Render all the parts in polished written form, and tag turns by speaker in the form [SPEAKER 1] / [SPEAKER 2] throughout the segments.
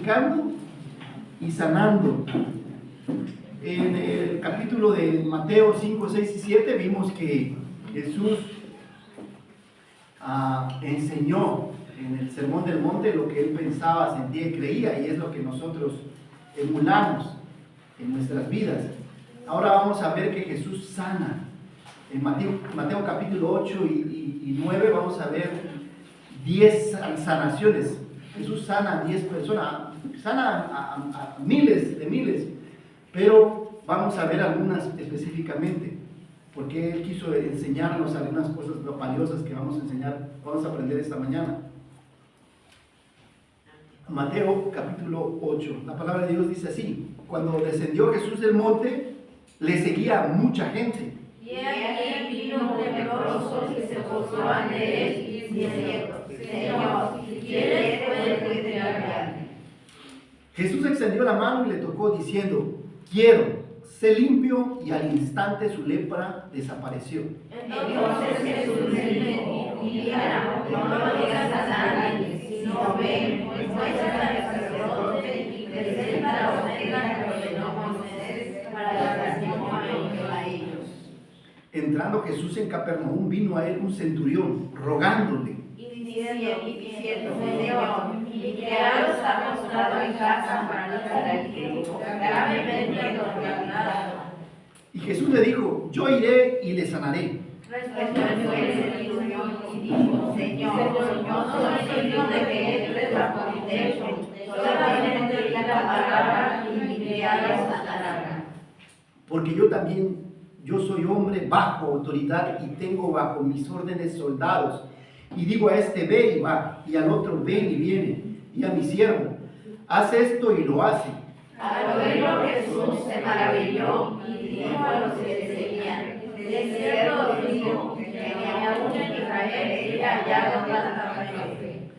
[SPEAKER 1] predicando y sanando. En el capítulo de Mateo 5, 6 y 7 vimos que Jesús enseñó en el Sermón del Monte lo que él pensaba, sentía y creía, y es lo que nosotros emulamos en nuestras vidas. Ahora vamos a ver que Jesús sana. En Mateo capítulo 8 y 9 vamos a ver 10 sanaciones. Jesús sana a 10 personas, sana a miles de miles, pero vamos a ver algunas específicamente, porque Él quiso enseñarnos algunas cosas valiosas que vamos a aprender esta mañana. Mateo capítulo 8, la palabra de Dios dice así: cuando descendió Jesús del monte, le seguía mucha gente.
[SPEAKER 2] Y aquí vino un leproso que se postró ante él, diciendo: Señor, si quieres, puedes limpiarme.
[SPEAKER 1] Jesús extendió la mano y le tocó, diciendo: quiero, sé limpio, y al instante su lepra desapareció.
[SPEAKER 2] Entonces Jesús le dijo: mira, no lo digas a nadie, sino ven, muéstrate al sacerdote y presenta la ofrenda que ordenó Moisés para la oración a ellos.
[SPEAKER 1] Entrando Jesús en Capernaum, vino a él un centurión, rogándole
[SPEAKER 2] Y diciendo: Señor, mi criado está postrado en casa paralítico, gravemente atormentado.
[SPEAKER 1] y Jesús le dijo: yo iré y le sanaré.
[SPEAKER 2] Respondió el centurión y dijo: Señor, yo no soy digno de que entres bajo mi techo, solamente di la palabra y mi criado sanará.
[SPEAKER 1] Porque yo soy hombre bajo autoridad y tengo bajo mis órdenes soldados. Y digo a este: ve y va, y al otro: ven y viene, y a mi siervo: haz esto, y lo hace.
[SPEAKER 2] Al oírlo Jesús se maravilló y dijo a los que le seguían: de cierto os digo, que ni aún en Israel he hallado tanta fe.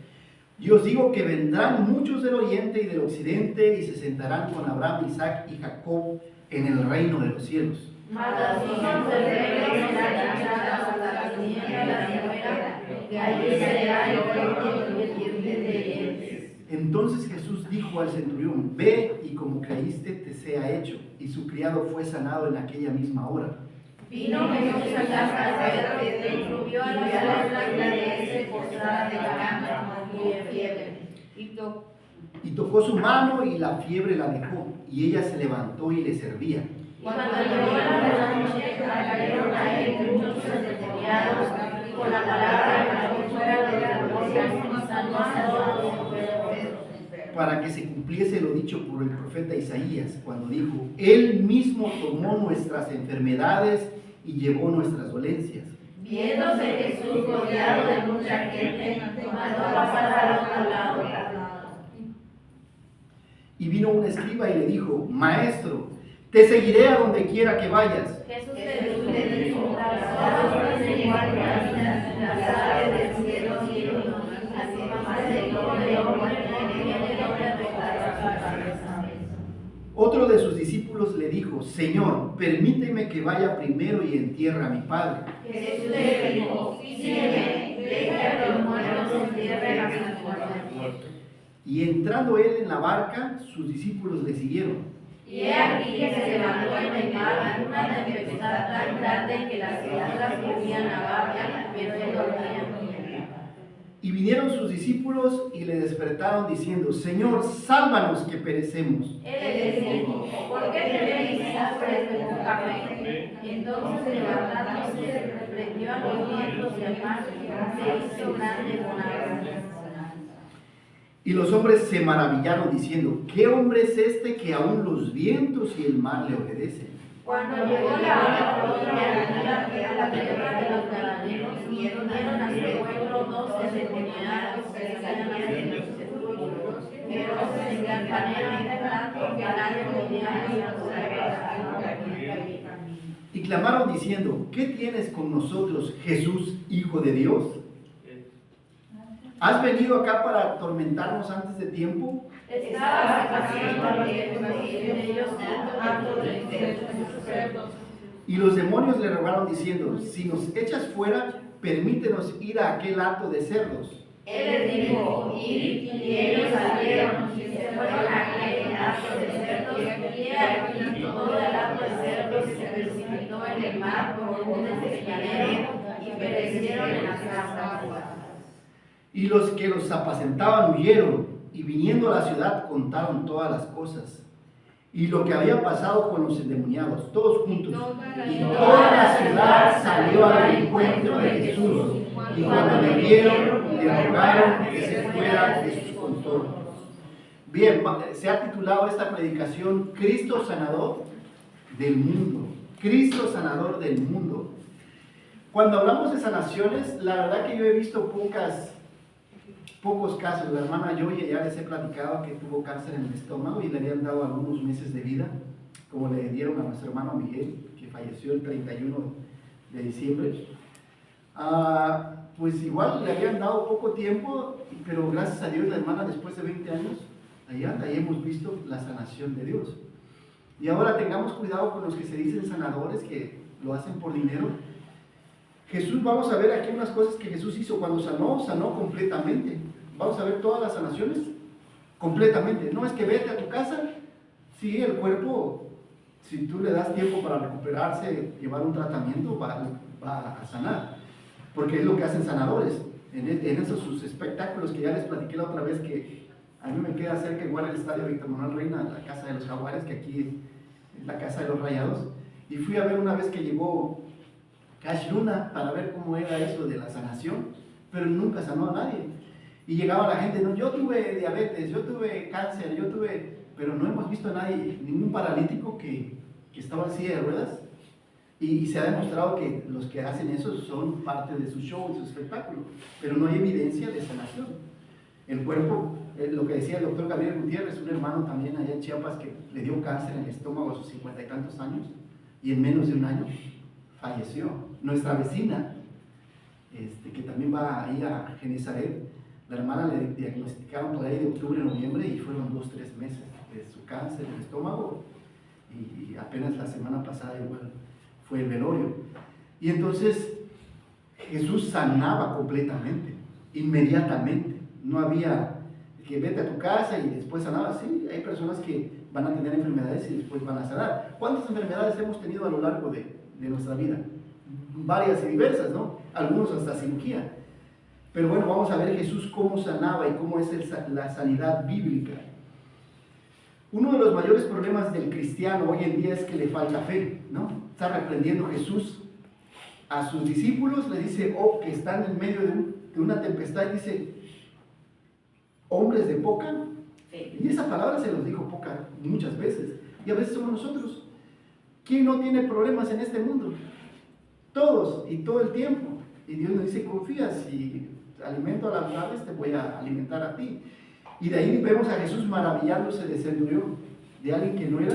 [SPEAKER 1] Y os digo que vendrán muchos del oriente y del occidente y se sentarán con Abraham, Isaac y Jacob en el reino de los cielos.
[SPEAKER 2] Mas los hijos del reino serán echados a las tinieblas de afuera, y allí será el lloro y el diente de dientes.
[SPEAKER 1] Entonces Jesús dijo al centurión: ve, y como creíste te sea hecho. Y su criado fue sanado en aquella misma hora.
[SPEAKER 2] Vino Jesús a casa de Pedro y vio a la suegra de ese postrada de cama y de fiebre.
[SPEAKER 1] Y tocó su mano, y la fiebre la dejó, y ella se levantó y le servía.
[SPEAKER 2] Cuando llegó la noche, trajeron a él muchos endemoniados, y con la palabra que fuera de la gloria, sanó a todos los enfermos.
[SPEAKER 1] Para que se cumpliese lo dicho por el profeta Isaías, cuando dijo: él mismo tomó nuestras enfermedades y llevó nuestras dolencias.
[SPEAKER 2] Viéndose Jesús rodeado de mucha gente, mandó a pasar a otro lado.
[SPEAKER 1] Y vino un escriba y le dijo: maestro, te seguiré a donde quiera que vayas.
[SPEAKER 2] Jesús le dijo: las obras de igual vida, las aves del cielo, así más el Hijo del Hombre que viene de tocar su cabeza.
[SPEAKER 1] Otro de sus discípulos le dijo: Señor, permíteme que vaya primero y entierre a mi padre.
[SPEAKER 2] Jesús le dijo: sígueme, deja que los muertos entierren a sus muertos.
[SPEAKER 1] Y entrando él en la barca, sus discípulos le siguieron.
[SPEAKER 2] Y he aquí que se levantó en el mar una tempestad tan grande que las olas cubrían la barca, pero él dormía.
[SPEAKER 1] Y vinieron sus discípulos y le despertaron diciendo: Señor, sálvanos que perecemos.
[SPEAKER 2] Él les dijo: ¿por qué tenéis hombres de poca fe? Entonces levantándose, reprendió a los vientos y al mar, y se hizo grande bonanza.
[SPEAKER 1] Y los hombres se maravillaron diciendo: ¿qué hombre es este que aún los vientos y el mar le obedecen?
[SPEAKER 2] Cuando llegó la hora propia de la tierra de los gadarenos, vinieron a su encuentro 12 endemoniados que salían de los sepulcros, pero se encampanearon tanto que nadie podía ir a su cabeza.
[SPEAKER 1] Y clamaron diciendo: ¿qué tienes con nosotros, Jesús, Hijo de Dios? ¿Has venido acá para atormentarnos antes de tiempo?
[SPEAKER 2] Estaba haciendo ellos hartos de sus cerdos.
[SPEAKER 1] Y los demonios le rogaron diciendo: si nos echas fuera, permítenos ir a aquel hato de cerdos.
[SPEAKER 2] Él les dijo, id, y ellos salieron, y se fueron a aquel hato de cerdos, y he aquí todo el hato de cerdos se precipitó en el mar por un despeñadero, y perecieron en las aguas.
[SPEAKER 1] Y los que los apacentaban huyeron, y viniendo a la ciudad contaron todas las cosas, y lo que había pasado con los endemoniados, todos juntos. Y toda la ciudad salió al encuentro de Jesús, y cuando le vieron, le rogaron que se fuera de sus contornos. Bien, se ha titulado esta predicación Cristo sanador del mundo. Cristo sanador del mundo. Cuando hablamos de sanaciones, la verdad que yo he visto pocos casos. La hermana Joy, ya les he platicado que tuvo cáncer en el estómago y le habían dado algunos meses de vida, como le dieron a nuestro hermano Miguel, que falleció el 31 de diciembre. Pues igual le habían dado poco tiempo, pero gracias a Dios la hermana, después de 20 años, ahí anda, y hemos visto la sanación de Dios. Y ahora tengamos cuidado con los que se dicen sanadores, que lo hacen por dinero. Jesús, vamos a ver aquí unas cosas que Jesús hizo. Cuando sanó completamente. Vamos a ver todas las sanaciones completamente. No es que vete a tu casa, sí, el cuerpo, si tú le das tiempo para recuperarse, llevar un tratamiento, va a sanar, porque es lo que hacen sanadores. En esos sus espectáculos que ya les platiqué la otra vez, que a mí me queda cerca igual el estadio Víctor Manuel Reina, la casa de los Jaguares, que aquí es la casa de los Rayados, y fui a ver una vez que llegó Cash Luna para ver cómo era eso de la sanación, pero nunca sanó a nadie. Y llegaba la gente, no, yo tuve diabetes, yo tuve cáncer, pero no hemos visto a nadie, ningún paralítico que estaba en silla de ruedas. Y se ha demostrado que los que hacen eso son parte de su show, de su espectáculo, pero no hay evidencia de sanación. El cuerpo, lo que decía el doctor Gabriel Gutiérrez, un hermano también allá en Chiapas que le dio cáncer en el estómago a sus 50 y tantos años, y en menos de un año falleció. Nuestra vecina, que también va ahí a Genezaret, la hermana le diagnosticaron por ahí de octubre a noviembre y fueron 2-3 meses de su cáncer del estómago, y apenas la semana pasada igual fue el velorio. Y entonces Jesús sanaba completamente, inmediatamente. No había que vete a tu casa y después sanaba. Sí, hay personas que van a tener enfermedades y después van a sanar. ¿Cuántas enfermedades hemos tenido a lo largo de nuestra vida? Varias y diversas, ¿no? Algunos hasta cirugía. Pero bueno, vamos a ver Jesús cómo sanaba y cómo es la sanidad bíblica. Uno de los mayores problemas del cristiano hoy en día es que le falta fe, ¿no? Está reprendiendo Jesús a sus discípulos, le dice, que están en medio de una tempestad, y dice, hombres de poca fe. Y esa palabra se los dijo poca muchas veces, y a veces somos nosotros. ¿Quién no tiene problemas en este mundo? Todos y todo el tiempo. Y Dios nos dice, confía, si alimento a las aves, te voy a alimentar a ti. Y de ahí vemos a Jesús maravillándose de centurión, de alguien que no era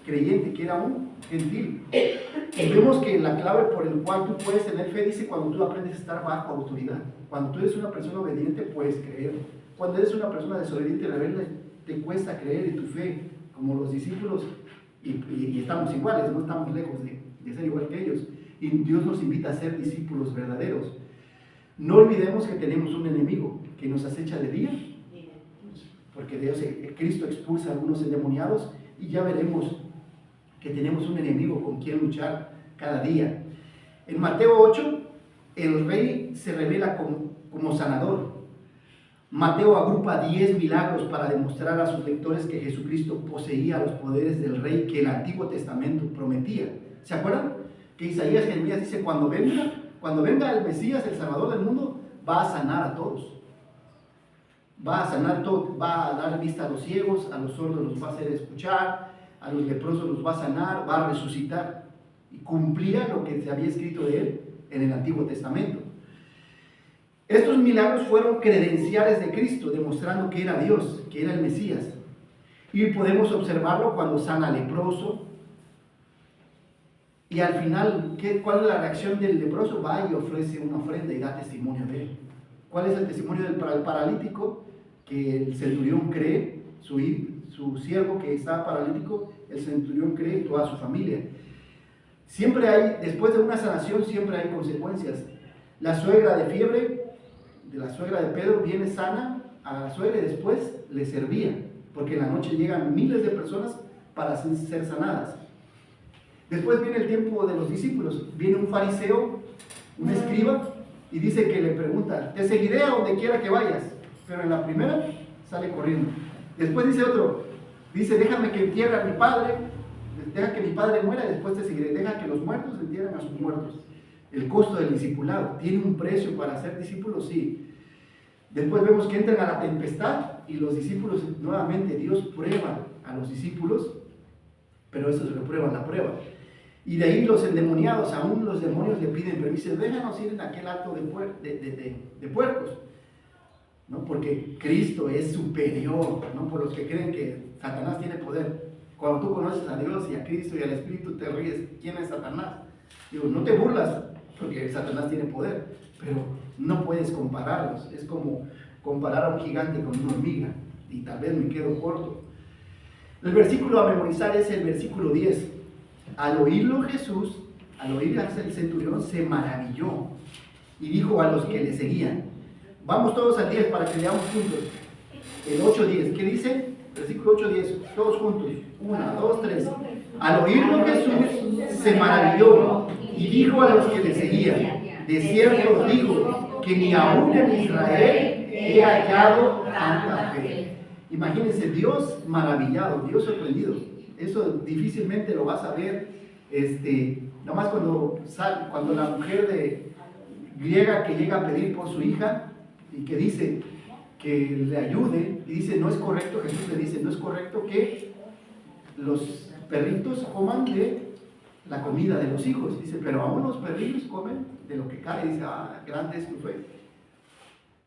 [SPEAKER 1] creyente, que era un gentil. Y vemos que la clave por el cual tú puedes tener fe dice cuando tú aprendes a estar bajo autoridad. Cuando tú eres una persona obediente puedes creer. Cuando eres una persona desobediente y rebelde te cuesta creer en tu fe, como los discípulos, y estamos iguales, no estamos lejos de ser igual que ellos. Y Dios nos invita a ser discípulos verdaderos. No olvidemos que tenemos un enemigo que nos acecha de día, porque Cristo expulsa a algunos endemoniados, y ya veremos que tenemos un enemigo con quien luchar cada día. En Mateo 8, el rey se revela como sanador. Mateo agrupa 10 milagros para demostrar a sus lectores que Jesucristo poseía los poderes del rey que el Antiguo Testamento prometía. ¿Se acuerdan? Que Isaías y Jeremías dice, cuando venga el Mesías, el Salvador del mundo, va a sanar a todos. Va a sanar todo, va a dar vista a los ciegos, a los sordos los va a hacer escuchar, a los leprosos los va a sanar, va a resucitar. Y cumplía lo que se había escrito de él en el Antiguo Testamento. Estos milagros fueron credenciales de Cristo, demostrando que era Dios, que era el Mesías. Y podemos observarlo cuando sana al leproso. Y al final, ¿cuál es la reacción del leproso? Va y ofrece una ofrenda y da testimonio de él. ¿Cuál es el testimonio del paralítico? Que el centurión cree, su siervo que está paralítico, el centurión cree, y toda su familia. Siempre hay, después de una sanación, siempre hay consecuencias. La suegra de fiebre de la suegra de Pedro viene sana a la suegra y después le servía, porque en la noche llegan miles de personas para ser sanadas. Después viene el tiempo de los discípulos, viene un fariseo, un escriba, y dice que le pregunta, te seguiré a donde quiera que vayas, pero en la primera sale corriendo. Después dice otro, dice, déjame que entierre a mi padre, deja que mi padre muera y después te seguiré, deja que los muertos entierren a sus muertos. El costo del discipulado, ¿tiene un precio para ser discípulos? Sí. Después vemos que entran a la tempestad y los discípulos, nuevamente Dios prueba a los discípulos, pero eso se lo prueba la prueba. Y de ahí los endemoniados, aún los demonios le piden permiso, déjanos ir en aquel acto de puercos, ¿no? Porque Cristo es superior, ¿no? Por los que creen que Satanás tiene poder. Cuando tú conoces a Dios y a Cristo y al Espíritu, te ríes, ¿quién es Satanás? Digo, no te burlas, porque Satanás tiene poder, pero no puedes compararlos. Es como comparar a un gigante con una hormiga, y tal vez me quedo corto. El versículo a memorizar es el versículo 10. Al oírlo Jesús, al oír al centurión, se maravilló y dijo a los que le seguían. Vamos todos al 10 para que leamos juntos. El 8-10, ¿qué dice? Versículo 8-10, todos juntos. 1, 2, 3. Al oírlo Jesús se maravilló y dijo a los que le seguían, de cierto os digo que ni aún en Israel he hallado tanta fe. Imagínense, Dios maravillado, Dios sorprendido. Eso difícilmente lo vas a ver, nada más cuando la mujer griega que llega a pedir por su hija y que dice que le ayude, y dice, no es correcto, Jesús le dice, no es correcto que los perritos coman de la comida de los hijos. Dice, pero aún los perrillos comen de lo que cae. Dice, grande es tu fe.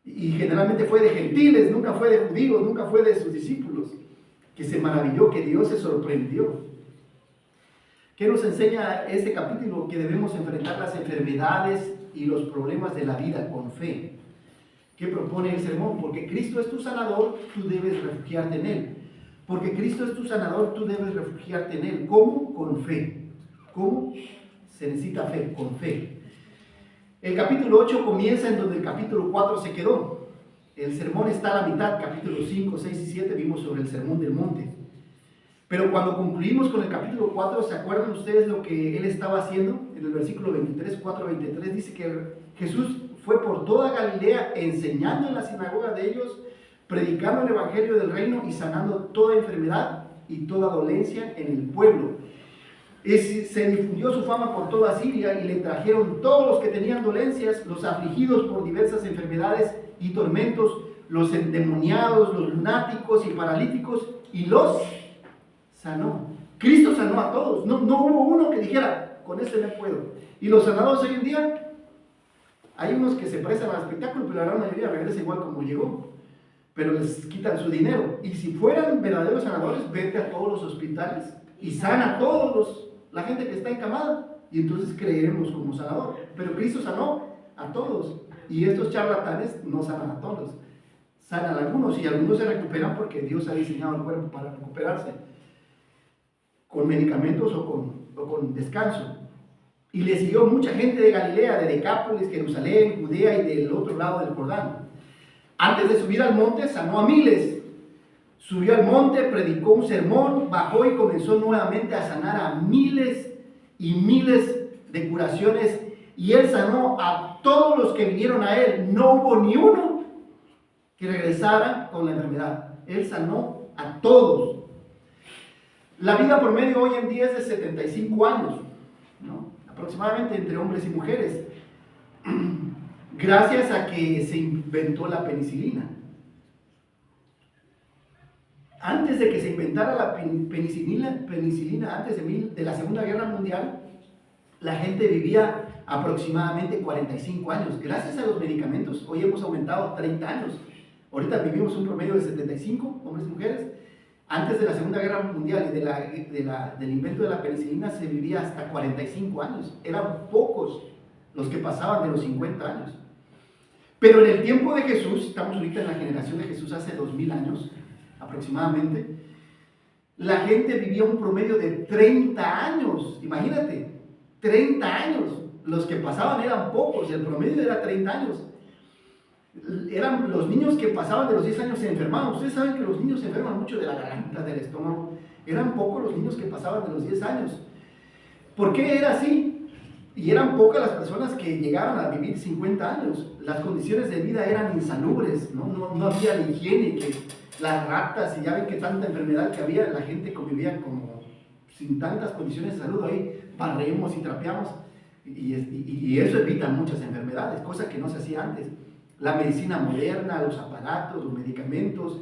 [SPEAKER 1] Y generalmente fue de gentiles, nunca fue de judíos, nunca fue de sus discípulos, que se maravilló, que Dios se sorprendió. ¿Qué nos enseña este capítulo? Que debemos enfrentar las enfermedades y los problemas de la vida con fe. ¿Qué propone el sermón? Porque Cristo es tu sanador, tú debes refugiarte en Él. Porque Cristo es tu sanador, tú debes refugiarte en Él. ¿Cómo? Con fe. ¿Cómo? Se necesita fe, con fe. El capítulo 8 comienza en donde el capítulo 4 se quedó. El sermón está a la mitad, capítulos 5, 6 y 7 vimos sobre el sermón del monte. Pero cuando concluimos con el capítulo 4, ¿se acuerdan ustedes lo que él estaba haciendo? En el versículo 23, 4-23 dice que Jesús fue por toda Galilea enseñando en la sinagoga de ellos, predicando el evangelio del reino y sanando toda enfermedad y toda dolencia en el pueblo. Se difundió su fama por toda Siria y le trajeron todos los que tenían dolencias, los afligidos por diversas enfermedades y tormentos, los endemoniados, los lunáticos y paralíticos, y los sanó. Cristo sanó a todos. No hubo uno que dijera, con este me puedo. Y los sanados hoy en día, hay unos que se prestan al espectáculo, pero la gran mayoría regresa igual como llegó, pero les quitan su dinero. Y si fueran verdaderos sanadores, vete a todos los hospitales y sana a todos la gente que está encamada, y entonces creeremos como sanador. Pero Cristo sanó a todos, y estos charlatanes no sanan a todos, sanan a algunos, y algunos se recuperan porque Dios ha diseñado el cuerpo para recuperarse, con medicamentos o con descanso. Y le siguió mucha gente de Galilea, de Decápolis, Jerusalén, Judea y del otro lado del Jordán. Antes de subir al monte, sanó a miles. Subió al monte, predicó un sermón, bajó y comenzó nuevamente a sanar a miles y miles de curaciones. Y él sanó a todos los que vinieron a él. No hubo ni uno que regresara con la enfermedad. Él sanó a todos. La vida promedio hoy en día es de 75 años, ¿no? Aproximadamente entre hombres y mujeres. Gracias a que se inventó la penicilina. Antes de que se inventara la penicilina antes de la Segunda Guerra Mundial, la gente vivía aproximadamente 45 años. Gracias a los medicamentos, hoy hemos aumentado 30 años. Ahorita vivimos un promedio de 75, hombres y mujeres. Antes de la Segunda Guerra Mundial y del invento de la penicilina se vivía hasta 45 años. Eran pocos los que pasaban de los 50 años. Pero en el tiempo de Jesús, estamos ahorita en la generación de Jesús hace 2000 años, aproximadamente, la gente vivía un promedio de 30 años, imagínate, 30 años, los que pasaban eran pocos, el promedio era 30 años. Eran los niños que pasaban de los 10 años se enfermaban. Ustedes saben que los niños se enferman mucho de la garganta, del estómago. Eran pocos los niños que pasaban de los 10 años. ¿Por qué era así? Y eran pocas las personas que llegaron a vivir 50 años. Las condiciones de vida eran insalubres, no había la higiene, que las ratas, y ya ven que tanta enfermedad que había, la gente convivía como sin tantas condiciones de salud. Ahí barremos y trapeamos, y eso evita muchas enfermedades, cosa que no se hacía antes. La medicina moderna, los aparatos, los medicamentos,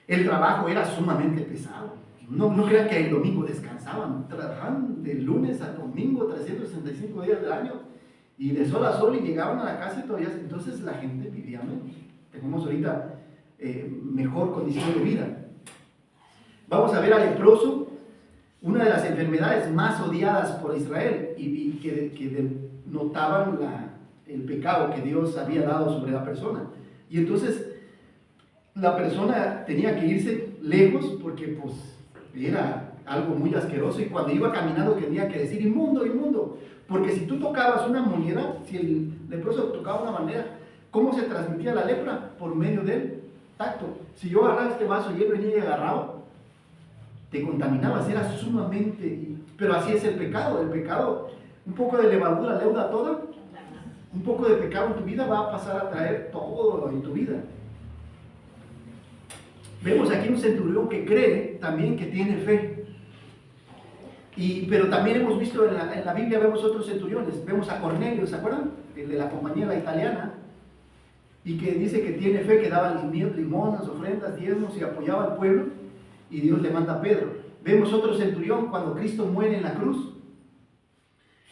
[SPEAKER 1] el trabajo era sumamente pesado. No crean que el domingo descansaban, trabajaban de lunes a domingo, 365 días del año, y de sol a sol, y llegaban a la casa y todavía, entonces la gente vivía menos. Tenemos ahorita mejor condición de vida. Vamos a ver al leproso, una de las enfermedades más odiadas por Israel, y que denotaban el pecado que Dios había dado sobre la persona. Y entonces la persona tenía que irse lejos porque pues era algo muy asqueroso, y cuando iba caminando tenía que decir inmundo, inmundo, porque si tú tocabas una moneda, si el leproso tocaba una moneda, ¿cómo se transmitía la lepra? Por medio del tacto. Si yo agarraba este vaso y él venía y agarraba, te contaminabas, era sumamente, pero así es el pecado, un poco de levadura leuda toda, un poco de pecado en tu vida va a pasar a traer todo en tu vida. Vemos aquí un centurión que cree también, que tiene fe. Pero también hemos visto en la Biblia, vemos otros centuriones. Vemos a Cornelio, ¿se acuerdan? El de la compañía la italiana. Y que dice que tiene fe, que daba limonas, ofrendas, diezmos y apoyaba al pueblo. Y Dios le manda a Pedro. Vemos otro centurión cuando Cristo muere en la cruz.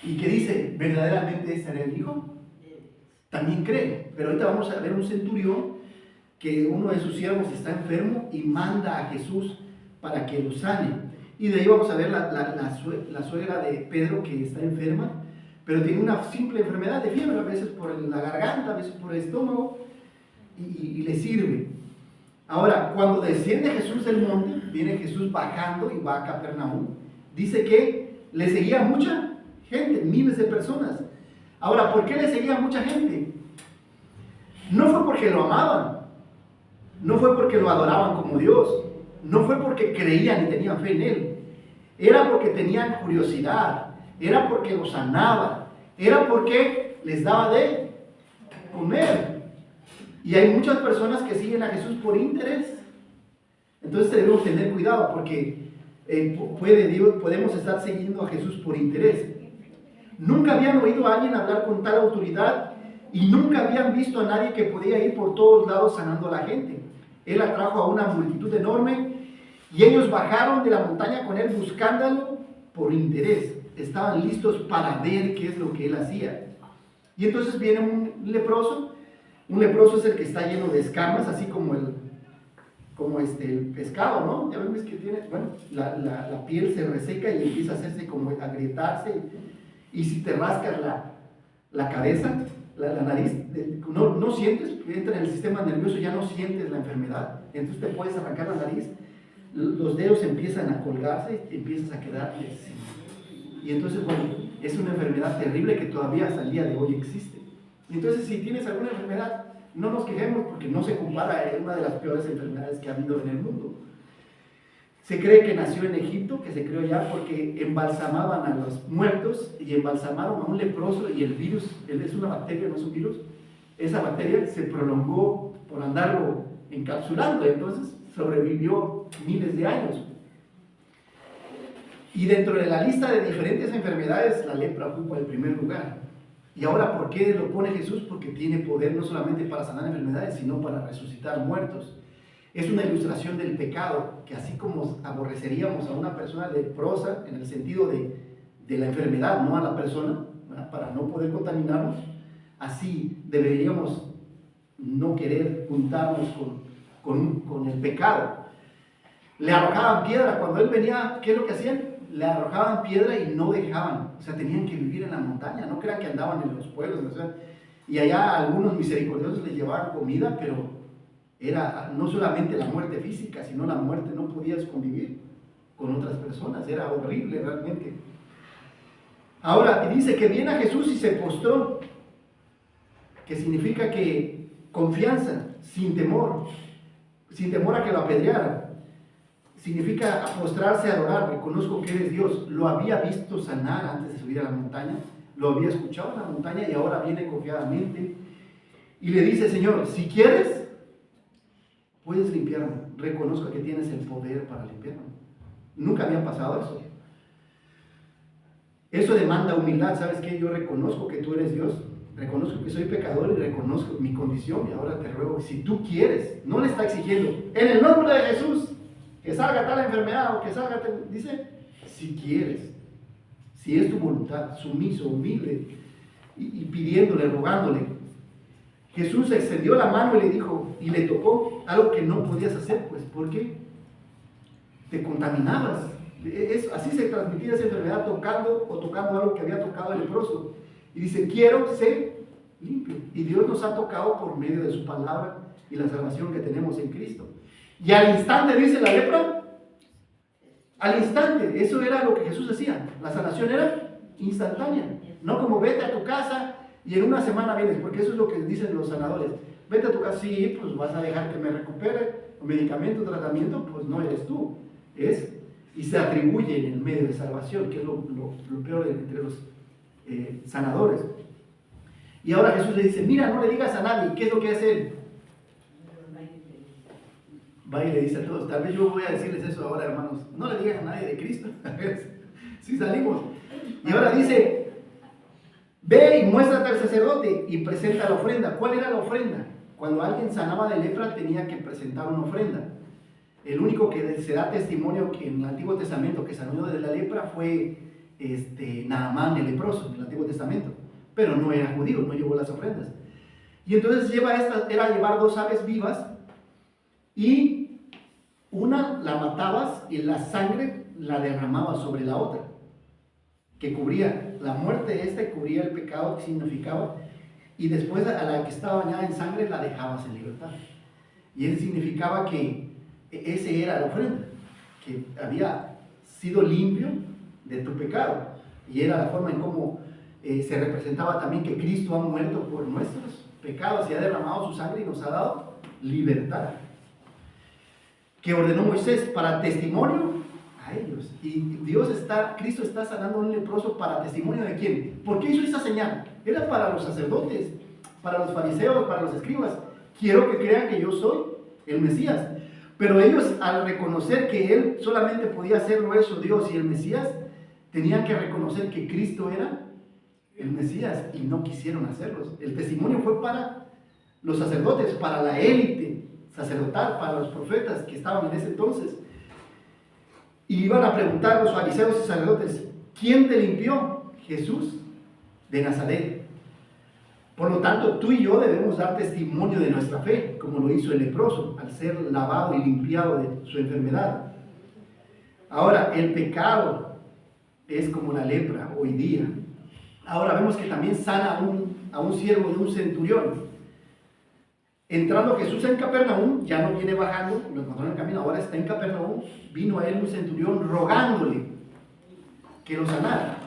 [SPEAKER 1] Y que dice, ¿verdaderamente este era el Hijo? También cree. Pero ahorita vamos a ver un centurión que uno de sus siervos está enfermo y manda a Jesús para que lo sane. Y de ahí vamos a ver la suegra de Pedro, que está enferma, pero tiene una simple enfermedad de fiebre, a veces por la garganta, a veces por el estómago, y le sirve. Ahora, cuando desciende Jesús del monte, viene Jesús bajando y va a Capernaum, dice que le seguía mucha gente, miles de personas. Ahora, ¿por qué le seguía mucha gente? No fue porque lo amaban, no fue porque lo adoraban como Dios, no fue porque creían y tenían fe en Él, era porque tenían curiosidad, era porque lo sanaba, era porque les daba de comer. Y hay muchas personas que siguen a Jesús por interés. Entonces debemos tener cuidado, porque podemos estar siguiendo a Jesús por interés. Nunca habían oído a alguien hablar con tal autoridad, y nunca habían visto a nadie que podía ir por todos lados sanando a la gente. Él atrajo a una multitud enorme, y ellos bajaron de la montaña con él buscándolo por interés. Estaban listos para ver qué es lo que él hacía. Y entonces viene un leproso. Un leproso es el que está lleno de escamas, así como el pescado, ¿no? Ya ves que tiene, bueno, la piel se reseca y empieza a hacerse como agrietarse. Y si te rascas la cabeza, la nariz, no sientes, entra en el sistema nervioso, ya no sientes la enfermedad. Entonces te puedes arrancar la nariz, los dedos empiezan a colgarse, empiezas a quedar así. Y entonces, bueno, es una enfermedad terrible que todavía hasta el día de hoy existe. Entonces, si tienes alguna enfermedad, no nos quejemos, porque no se compara, es una de las peores enfermedades que ha habido en el mundo. Se cree que nació en Egipto, que se creó ya porque embalsamaban a los muertos, y embalsamaron a un leproso, y el virus, es una bacteria, no es un virus, esa bacteria se prolongó por andarlo encapsulando, entonces sobrevivió miles de años. Y dentro de la lista de diferentes enfermedades, la lepra ocupa el primer lugar. Y ahora, ¿por qué lo pone Jesús? Porque tiene poder no solamente para sanar enfermedades, sino para resucitar muertos. Es una ilustración del pecado, que así como aborreceríamos a una persona leprosa, en el sentido de la enfermedad, no a la persona, ¿verdad?, para no poder contaminarnos, así deberíamos no querer juntarnos con el pecado. Le arrojaban piedra, cuando él venía, ¿qué es lo que hacían? Le arrojaban piedra y no dejaban, o sea, tenían que vivir en la montaña, no crean que andaban en los pueblos, o sea, y allá algunos misericordiosos les llevaban comida, pero era no solamente la muerte física, sino la muerte, no podías convivir con otras personas, era horrible realmente. Ahora, dice que viene a Jesús y se postró, que significa que confianza, sin temor a que lo apedrearan. Significa postrarse a adorar. Reconozco que eres Dios. Lo había visto sanar antes de subir a la montaña, lo había escuchado en la montaña y ahora viene confiadamente y le dice: Señor, si quieres, puedes limpiarme. Reconozco que tienes el poder para limpiarme. Nunca había pasado eso. Eso demanda humildad. ¿Sabes qué? Yo reconozco que tú eres Dios, reconozco que soy pecador y reconozco mi condición, y ahora te ruego, si tú quieres. No le está exigiendo, en el nombre de Jesús, que salga tal enfermedad o que salga tal. Dice, si quieres, si es tu voluntad, sumiso, humilde, y pidiéndole, rogándole. Jesús extendió la mano y le dijo, y le tocó algo que no podías hacer, pues, porque te contaminabas. Así se transmitía esa enfermedad, tocando algo que había tocado el leproso. Y dice, quiero ser limpio. Y Dios nos ha tocado por medio de su palabra y la salvación que tenemos en Cristo. Y al instante, dice la lepra, al instante, eso era lo que Jesús decía. La sanación era instantánea. No como vete a tu casa y en una semana vienes, porque eso es lo que dicen los sanadores. Vete a tu casa, sí, pues vas a dejar que me recupere, medicamento, tratamiento, pues no eres tú. Y se atribuye en el medio de salvación, que es lo peor entre los sanadores. Y ahora Jesús le dice, mira, no le digas a nadie. ¿Qué es lo que hace él? Va y le dice a todos. Tal vez yo voy a decirles eso ahora, hermanos. No le digan a nadie de Cristo. Si salimos. Y ahora dice, ve y muéstrate al sacerdote y presenta la ofrenda. ¿Cuál era la ofrenda? Cuando alguien sanaba de lepra tenía que presentar una ofrenda. El único que se da testimonio que en el Antiguo Testamento que sanó de la lepra fue Naamán el leproso en el Antiguo Testamento, pero no era judío, no llevó las ofrendas. Y entonces era llevar 2 aves vivas, y una la matabas y la sangre la derramabas sobre la otra, que cubría la muerte cubría el pecado que significaba, y después a la que estaba bañada en sangre la dejabas en libertad. Y eso significaba que ese era la ofrenda, que había sido limpio de tu pecado, y era la forma en cómo se representaba también que Cristo ha muerto por nuestros pecados y ha derramado su sangre y nos ha dado libertad, que ordenó Moisés para testimonio a ellos. Y Cristo está sanando a un leproso para testimonio ¿de quién? ¿Por qué hizo esa señal? Era para los sacerdotes, para los fariseos, para los escribas. Quiero que crean que yo soy el Mesías. Pero ellos, al reconocer que él solamente podía hacerlo eso, Dios y el Mesías, tenían que reconocer que Cristo era el Mesías, y no quisieron hacerlo. El testimonio fue para los sacerdotes, para la élite sacerdotal, para los profetas que estaban en ese entonces. Y iban a preguntar a los fariseos y sacerdotes, ¿quién te limpió? Jesús de Nazaret. Por lo tanto, tú y yo debemos dar testimonio de nuestra fe, como lo hizo el leproso, al ser lavado y limpiado de su enfermedad. Ahora, el pecado es como la lepra hoy día. Ahora vemos que también sana a un siervo de un centurión. Entrando Jesús en Capernaum, ya no viene bajando, lo encontró en el camino, ahora está en Capernaum, vino a él un centurión rogándole que lo sanara.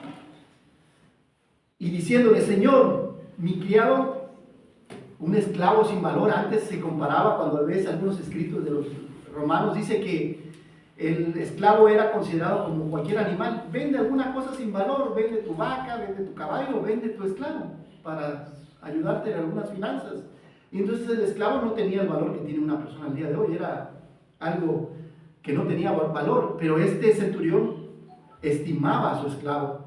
[SPEAKER 1] Y diciéndole, Señor, mi criado, un esclavo sin valor. Antes se comparaba, cuando ves algunos escritos de los romanos, dice que el esclavo era considerado como cualquier animal. Vende alguna cosa sin valor, vende tu vaca, vende tu caballo, vende tu esclavo para ayudarte en algunas finanzas. Y entonces el esclavo no tenía el valor que tiene una persona al día de hoy, era algo que no tenía valor. Pero este centurión estimaba a su esclavo.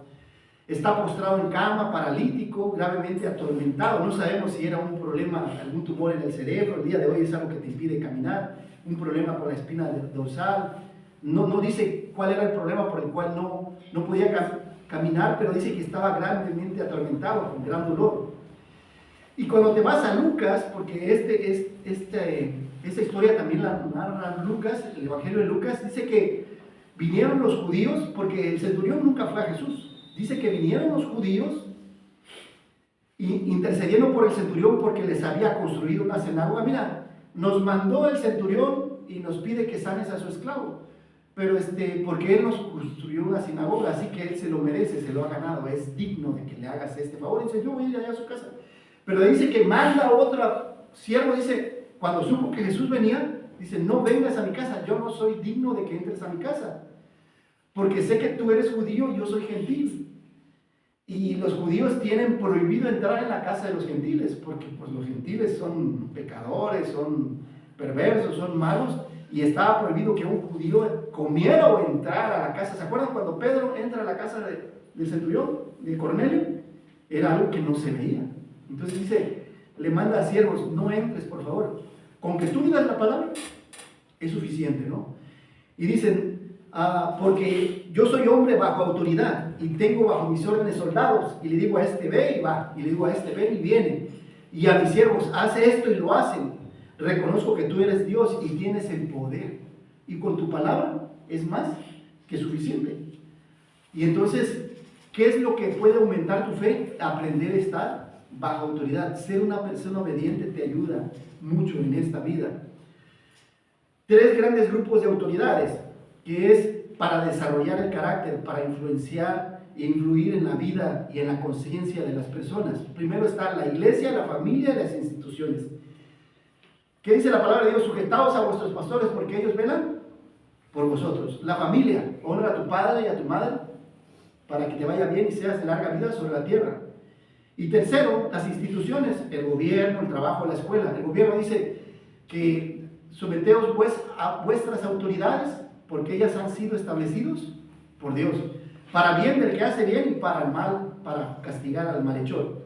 [SPEAKER 1] Está postrado en cama, paralítico, gravemente atormentado. No sabemos si era un problema, algún tumor en el cerebro. El día de hoy es algo que te impide caminar, un problema con la espina dorsal. No dice cuál era el problema por el cual no podía caminar, pero dice que estaba gravemente atormentado, con gran dolor. Y cuando te vas a Lucas, porque esta historia también la narra Lucas, el Evangelio de Lucas, dice que vinieron los judíos, porque el centurión nunca fue a Jesús. Dice que vinieron los judíos intercediendo por el centurión porque les había construido una sinagoga. Mira, nos mandó el centurión y nos pide que sanes a su esclavo, pero porque él nos construyó una sinagoga, así que él se lo merece, se lo ha ganado, es digno de que le hagas este favor. Y dice, yo voy a ir allá a su casa. Pero dice que manda siervo dice, cuando supo que Jesús venía, dice, no vengas a mi casa, yo no soy digno de que entres a mi casa, porque sé que tú eres judío y yo soy gentil. Y los judíos tienen prohibido entrar en la casa de los gentiles, porque pues, los gentiles son pecadores, son perversos, son malos, y estaba prohibido que un judío comiera o entrara a la casa. ¿Se acuerdan cuando Pedro entra a la casa del centurión, de Cornelio? Era algo que no se veía. Entonces dice, le manda a siervos, no entres por favor. Con que tú digas la palabra, es suficiente, ¿no? Y dicen, porque yo soy hombre bajo autoridad y tengo bajo mis órdenes soldados, y le digo a este ve y va, y le digo a este ven y viene, y a mis siervos hace esto y lo hacen. Reconozco que tú eres Dios y tienes el poder, y con tu palabra es más que suficiente. Y entonces, ¿qué es lo que puede aumentar tu fe? Aprender a estar bajo autoridad. Ser una persona obediente te ayuda mucho en esta vida. 3 grandes grupos de autoridades, que es para desarrollar el carácter, para influenciar e influir en la vida y en la conciencia de las personas. Primero está la iglesia, la familia y las instituciones. ¿Qué dice la palabra de Dios? Sujetaos a vuestros pastores porque ellos velan por vosotros. La familia, honra a tu padre y a tu madre para que te vaya bien y seas de larga vida sobre la tierra. Y tercero, las instituciones, el gobierno, el trabajo, la escuela. El gobierno dice que someteos pues a vuestras autoridades porque ellas han sido establecidos por Dios, para bien del que hace bien y para el mal, para castigar al malhechor.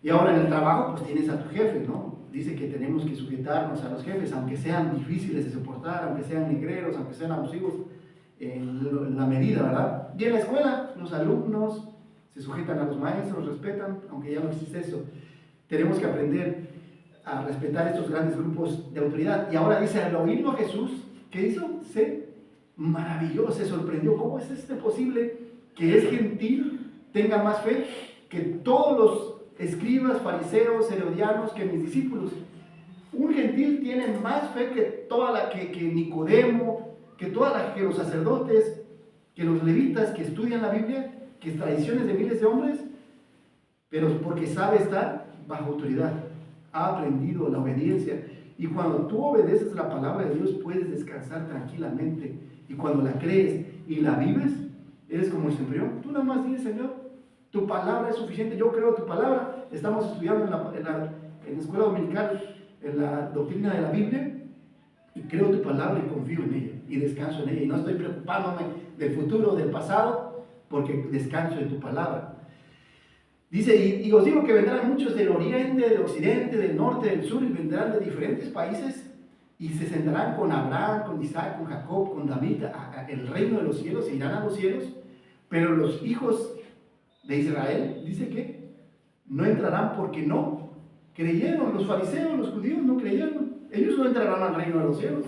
[SPEAKER 1] Y ahora en el trabajo pues tienes a tu jefe, ¿no? Dice que tenemos que sujetarnos a los jefes, aunque sean difíciles de soportar, aunque sean negreros, aunque sean abusivos, en la medida, ¿verdad? Y en la escuela, los alumnos se sujetan a los maestros, respetan, aunque ya no existe eso. Tenemos que aprender a respetar estos grandes grupos de autoridad. Y ahora dice, al oírlo a Jesús, ¿qué hizo? Se maravilló, se sorprendió. ¿Cómo es posible que es gentil tenga más fe que todos los escribas, fariseos, herodianos, que mis discípulos? Un gentil tiene más fe que Nicodemo, que los sacerdotes, que los levitas que estudian la Biblia, que tradiciones de miles de hombres, pero porque sabe estar bajo autoridad, ha aprendido la obediencia. Y cuando tú obedeces la palabra de Dios, puedes descansar tranquilamente. Y cuando la crees y la vives, eres como el centurión. Tú nada más dices, Señor, tu palabra es suficiente, yo creo tu palabra. Estamos estudiando en la escuela dominical, en la doctrina de la Biblia, y creo tu palabra y confío en ella, y descanso en ella. Y no estoy preocupándome del futuro, del pasado, porque descanso en tu palabra. Dice, y os digo que vendrán muchos del oriente, del occidente, del norte, del sur, y vendrán de diferentes países, y se sentarán con Abraham, con Isaac, con Jacob, con David, el reino de los cielos, se irán a los cielos, pero los hijos de Israel, dice que no entrarán porque no creyeron. Los fariseos, los judíos no creyeron. Ellos no entrarán al reino de los cielos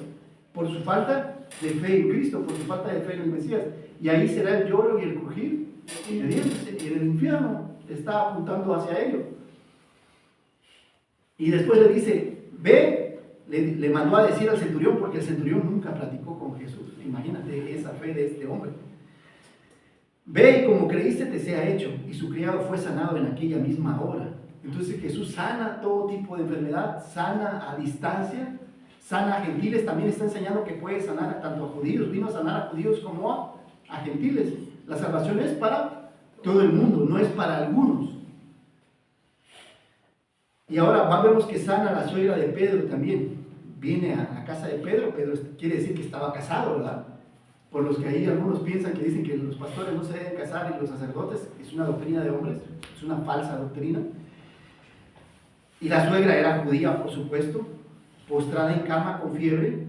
[SPEAKER 1] por su falta de fe en Cristo, por su falta de fe en el Mesías. Y ahí será el lloro y el crujir de dientes, y el infierno está apuntando hacia ello. Y después le dice, ve, le mandó a decir al centurión, porque el centurión nunca platicó con Jesús. Imagínate esa fe de este hombre. Ve y como creíste te sea hecho. Y su criado fue sanado en aquella misma hora. Entonces Jesús sana todo tipo de enfermedad, sana a distancia, sana a gentiles. También está enseñando que puede sanar tanto a judíos, vino a sanar a judíos como a gentiles. La salvación es para todo el mundo, no es para algunos. Y ahora vemos que sana a la suegra de Pedro también. Viene a la casa de Pedro. Pedro quiere decir que estaba casado, ¿verdad? Por los que ahí algunos piensan que dicen que los pastores no se deben casar y los sacerdotes, es una doctrina de hombres, es una falsa doctrina. Y la suegra era judía, por supuesto, postrada en cama con fiebre,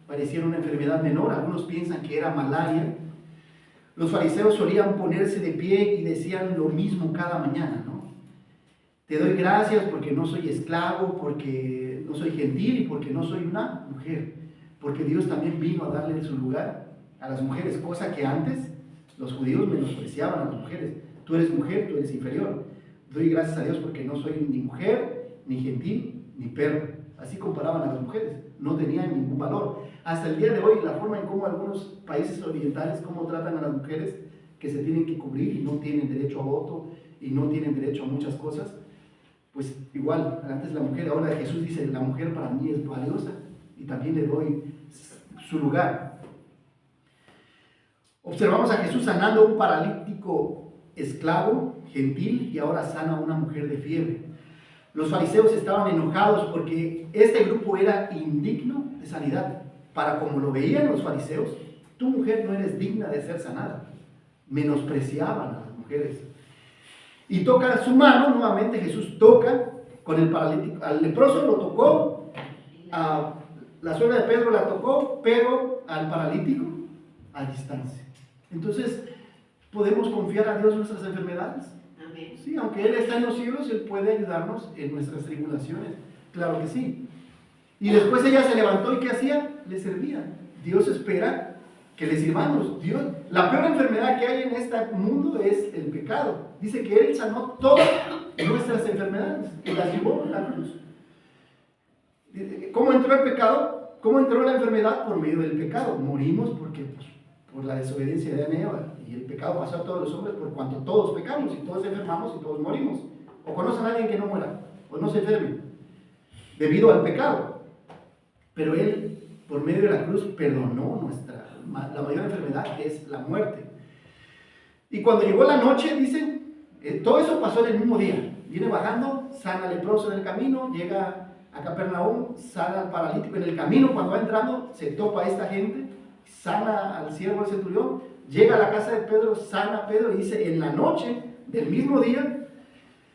[SPEAKER 1] parecía una enfermedad menor, algunos piensan que era malaria. Los fariseos solían ponerse de pie y decían lo mismo cada mañana, ¿no? Te doy gracias porque no soy esclavo, porque no soy gentil y porque no soy una mujer, porque Dios también vino a darle su lugar a las mujeres, cosa que antes los judíos menospreciaban a las mujeres. Tú eres mujer, tú eres inferior. Doy gracias a Dios porque no soy ni mujer, ni gentil, ni perro. Así comparaban a las mujeres, no tenían ningún valor. Hasta el día de hoy, la forma en cómo algunos países orientales, cómo tratan a las mujeres que se tienen que cubrir y no tienen derecho a voto y no tienen derecho a muchas cosas, pues igual, antes la mujer, ahora Jesús dice, la mujer para mí es valiosa y también le doy su lugar. Observamos a Jesús sanando a un paralítico esclavo, gentil, y ahora sana a una mujer de fiebre. Los fariseos estaban enojados porque este grupo era indigno de sanidad. Para como lo veían los fariseos, tu mujer no eres digna de ser sanada. Menospreciaban a las mujeres. Y toca su mano, nuevamente Jesús toca con el paralítico. Al leproso lo tocó, a la suegra de Pedro la tocó, pero al paralítico a distancia. Entonces, ¿podemos confiar a Dios en nuestras enfermedades?
[SPEAKER 2] Amén.
[SPEAKER 1] Sí, aunque Él está en los cielos, Él puede ayudarnos en nuestras tribulaciones. Claro que sí. Y después ella se levantó y ¿qué hacía? Le servía. Dios espera que le sirvamos. Dios, la peor enfermedad que hay en este mundo es el pecado. Dice que Él sanó todas nuestras enfermedades y las llevó a la cruz. ¿Cómo entró el pecado? ¿Cómo entró la enfermedad? Por medio del pecado. Morimos porque por la desobediencia de Adán y Eva. Y el pecado pasó a todos los hombres por cuanto todos pecamos y todos enfermamos y todos morimos. ¿O conocen a alguien que no muera? ¿O no se enferme? Debido al pecado. Pero Él, por medio de la cruz, perdonó la mayor enfermedad, que es la muerte. Y cuando llegó la noche, dicen, todo eso pasó en el mismo día. Viene bajando, sana al leproso en el camino, llega a Capernaum, sana al paralítico en el camino. Cuando va entrando, se topa a esta gente, sana al siervo del centurión, llega a la casa de Pedro, sana a Pedro, y dice, en la noche del mismo día,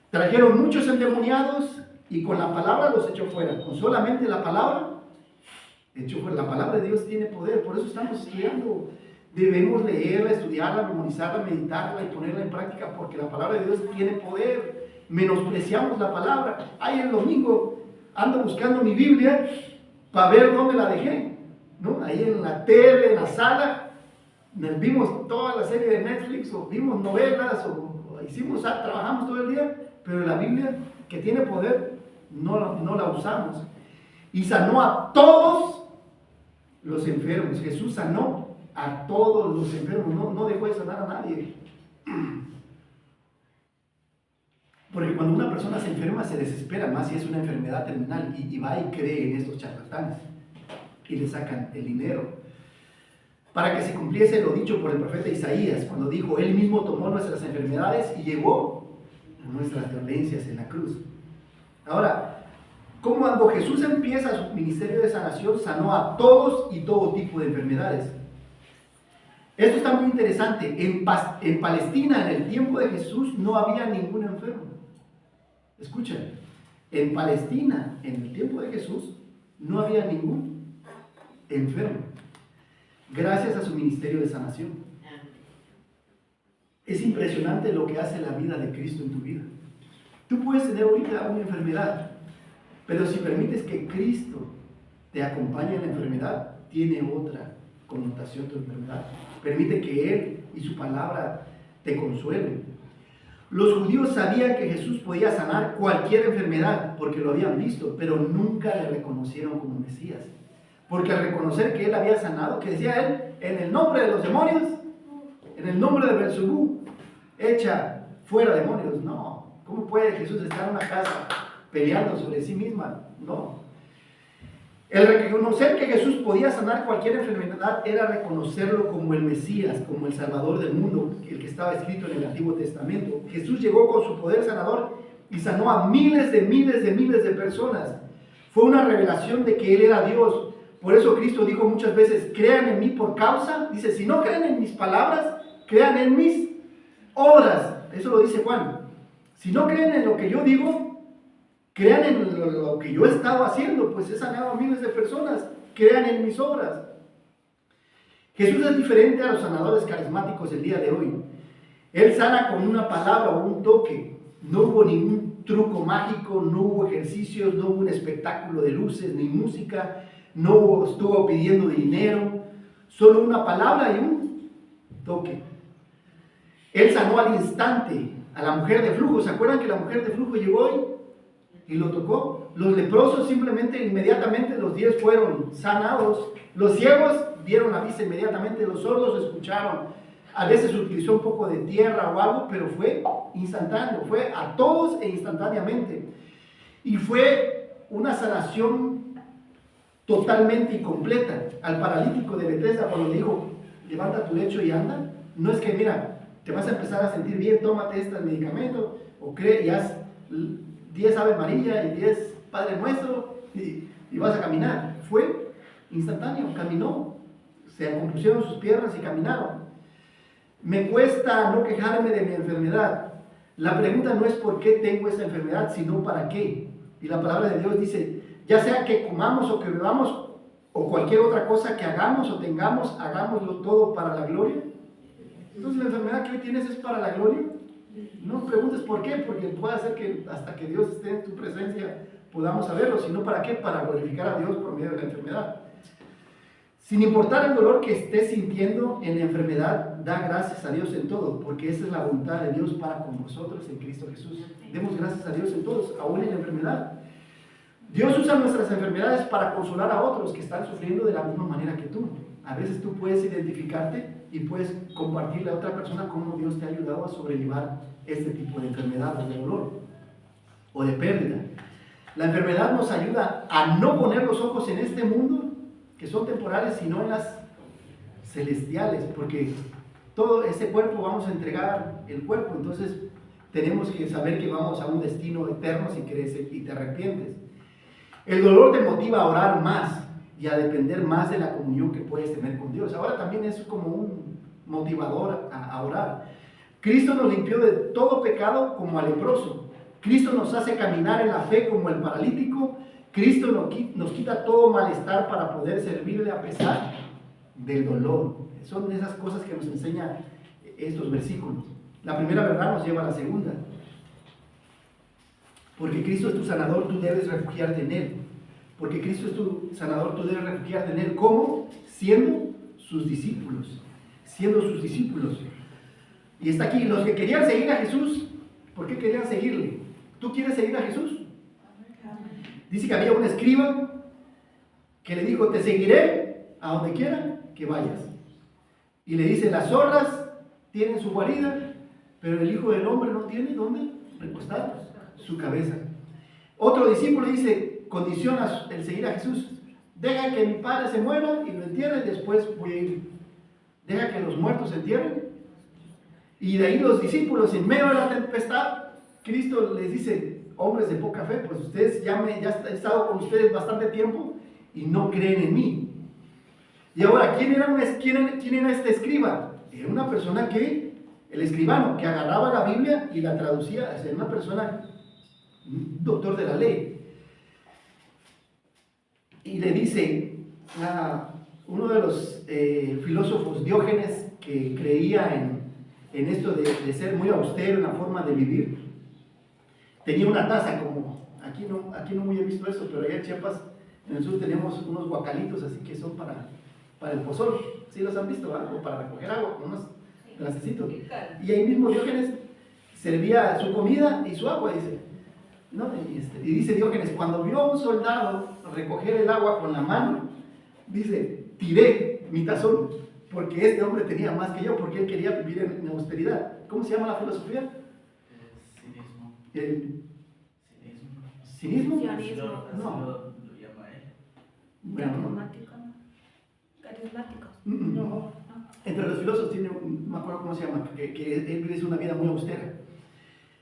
[SPEAKER 1] trajeron muchos endemoniados y con la palabra los echó fuera. Con solamente la palabra, echó fuera. La palabra de Dios tiene poder, por eso estamos estudiando. Debemos leerla, estudiarla, memorizarla, meditarla y ponerla en práctica, porque la palabra de Dios tiene poder. Menospreciamos la palabra. Ay, el domingo ando buscando mi Biblia para ver dónde la dejé, ¿no? Ahí en la tele, en la sala, vimos toda la serie de Netflix, o vimos novelas, o trabajamos todo el día, pero la Biblia, que tiene poder, no la usamos. Y sanó a todos los enfermos. Jesús sanó a todos los enfermos, no dejó de sanar a nadie. Porque cuando una persona se enferma se desespera más si es una enfermedad terminal y va y cree en estos charlatanes y le sacan el dinero. Para que se cumpliese lo dicho por el profeta Isaías, cuando dijo, Él mismo tomó nuestras enfermedades y llevó nuestras dolencias en la cruz. Ahora, cuando Jesús empieza su ministerio de sanación, sanó a todos y todo tipo de enfermedades. Esto está muy interesante. En Palestina, en el tiempo de Jesús, no había ningún enfermo. Escuchen, en Palestina, en el tiempo de Jesús, no había ningún enfermo. Gracias a su ministerio de sanación. Es impresionante lo que hace la vida de Cristo en tu vida. Tú puedes tener ahorita una enfermedad, pero si permites que Cristo te acompañe en la enfermedad, tiene otra connotación tu enfermedad. Permite que Él y su palabra te consuelen. Los judíos sabían que Jesús podía sanar cualquier enfermedad porque lo habían visto, pero nunca le reconocieron como Mesías. Porque al reconocer que Él había sanado, que decía Él, en el nombre de los demonios, en el nombre de Belzebú, echa fuera demonios. No, ¿cómo puede Jesús estar en una casa peleando sobre sí misma? No. El reconocer que Jesús podía sanar cualquier enfermedad era reconocerlo como el Mesías, como el Salvador del mundo, el que estaba escrito en el Antiguo Testamento. Jesús llegó con su poder sanador y sanó a miles de personas. Fue una revelación de que Él era Dios. Por eso Cristo dijo muchas veces, crean en mí por causa. Dice, si no creen en mis palabras, crean en mis obras. Eso lo dice Juan. Si no creen en lo que yo digo, crean en lo que yo he estado haciendo, pues he sanado a miles de personas. Crean en mis obras. Jesús es diferente a los sanadores carismáticos del día de hoy. Él sana con una palabra o un toque. No hubo ningún truco mágico, no hubo ejercicios, no hubo un espectáculo de luces ni música, no estuvo pidiendo dinero, solo una palabra y un toque. Él sanó al instante a la mujer de flujo. ¿Se acuerdan que la mujer de flujo llegó y lo tocó? Los leprosos simplemente, inmediatamente, los 10 fueron sanados. Los ciegos vieron la vista inmediatamente, los sordos escucharon. A veces utilizó un poco de tierra o algo, pero fue instantáneo, fue a todos e instantáneamente. Y fue una sanación totalmente incompleta. Al paralítico de Bethesda, cuando le dijo, levanta tu lecho y anda, no es que, mira, te vas a empezar a sentir bien, tómate este medicamento, o cree y haz 10 Ave María y 10 Padre Nuestro, y vas a caminar. Fue instantáneo, caminó, se compusieron sus piernas y caminaron. Me cuesta no quejarme de mi enfermedad. La pregunta no es por qué tengo esa enfermedad, sino para qué. Y la palabra de Dios dice, ya sea que comamos o que bebamos, o cualquier otra cosa que hagamos o tengamos, hagámoslo todo para la gloria. Entonces la enfermedad que hoy tienes es para la gloria. No preguntes por qué, porque puede ser que hasta que Dios esté en tu presencia podamos saberlo, sino para qué, para glorificar a Dios por medio de la enfermedad. Sin importar el dolor que estés sintiendo en la enfermedad, da gracias a Dios en todo, porque esa es la voluntad de Dios para con vosotros en Cristo Jesús. Demos gracias a Dios en todos, aún en la enfermedad. Dios usa nuestras enfermedades para consolar a otros que están sufriendo de la misma manera que tú. A veces tú puedes identificarte y puedes compartirle a otra persona cómo Dios te ha ayudado a sobrellevar este tipo de enfermedad o de dolor o de pérdida. La enfermedad nos ayuda a no poner los ojos en este mundo, que son temporales, sino en las celestiales, porque todo ese cuerpo vamos a entregar el cuerpo, entonces tenemos que saber que vamos a un destino eterno si crees y te arrepientes. El dolor te motiva a orar más y a depender más de la comunión que puedes tener con Dios. Ahora también es como un motivador a orar. Cristo nos limpió de todo pecado como al leproso. Cristo nos hace caminar en la fe como el paralítico. Cristo nos quita todo malestar para poder servirle a pesar del dolor. Son esas cosas que nos enseñan estos versículos. La primera verdad nos lleva a la segunda. Porque Cristo es tu sanador, tú debes refugiarte en Él. Porque Cristo es tu sanador, tú debes refugiarte en Él. ¿Cómo? Siendo sus discípulos. Siendo sus discípulos. Y está aquí, los que querían seguir a Jesús, ¿por qué querían seguirle? ¿Tú quieres seguir a Jesús? Dice que había un escriba que le dijo, te seguiré a donde quiera que vayas. Y le dice, las zorras tienen su guarida, pero el Hijo del Hombre no tiene dónde recostar su cabeza. Otro discípulo dice, condiciona el seguir a Jesús. Deja que mi padre se muera y lo entierre, después voy a ir. Deja que los muertos se entierren. Y de ahí los discípulos, en medio de la tempestad, Cristo les dice, hombres de poca fe, pues ustedes ya he estado con ustedes bastante tiempo y no creen en mí. Y ahora, ¿quién era este escriba? Era una persona el escribano, que agarraba la Biblia y la traducía, era una persona, un doctor de la ley. Y le dice a uno de los filósofos, Diógenes, que creía en esto de ser muy austero en la forma de vivir, tenía una taza como, aquí no muy he visto eso, pero allá en Chiapas, en el sur tenemos unos guacalitos así que son para el pozol, ¿sí los han visto? ¿Verdad? O para recoger agua, unos trastecitos. Y ahí mismo Diógenes servía su comida y su agua, dice. ¿No? Y dice Diógenes, cuando vio a un soldado recoger el agua con la mano, dice, tiré mi tazón, porque este hombre tenía más que yo, porque él quería vivir en austeridad. ¿Cómo se llama la filosofía? El cinismo.
[SPEAKER 2] Sionismo.
[SPEAKER 1] No.
[SPEAKER 3] Lo llama él.
[SPEAKER 1] Bueno,
[SPEAKER 2] Carismáticos.
[SPEAKER 1] no. Entre los filósofos tiene, no me acuerdo cómo se llama, que él vive una vida muy austera.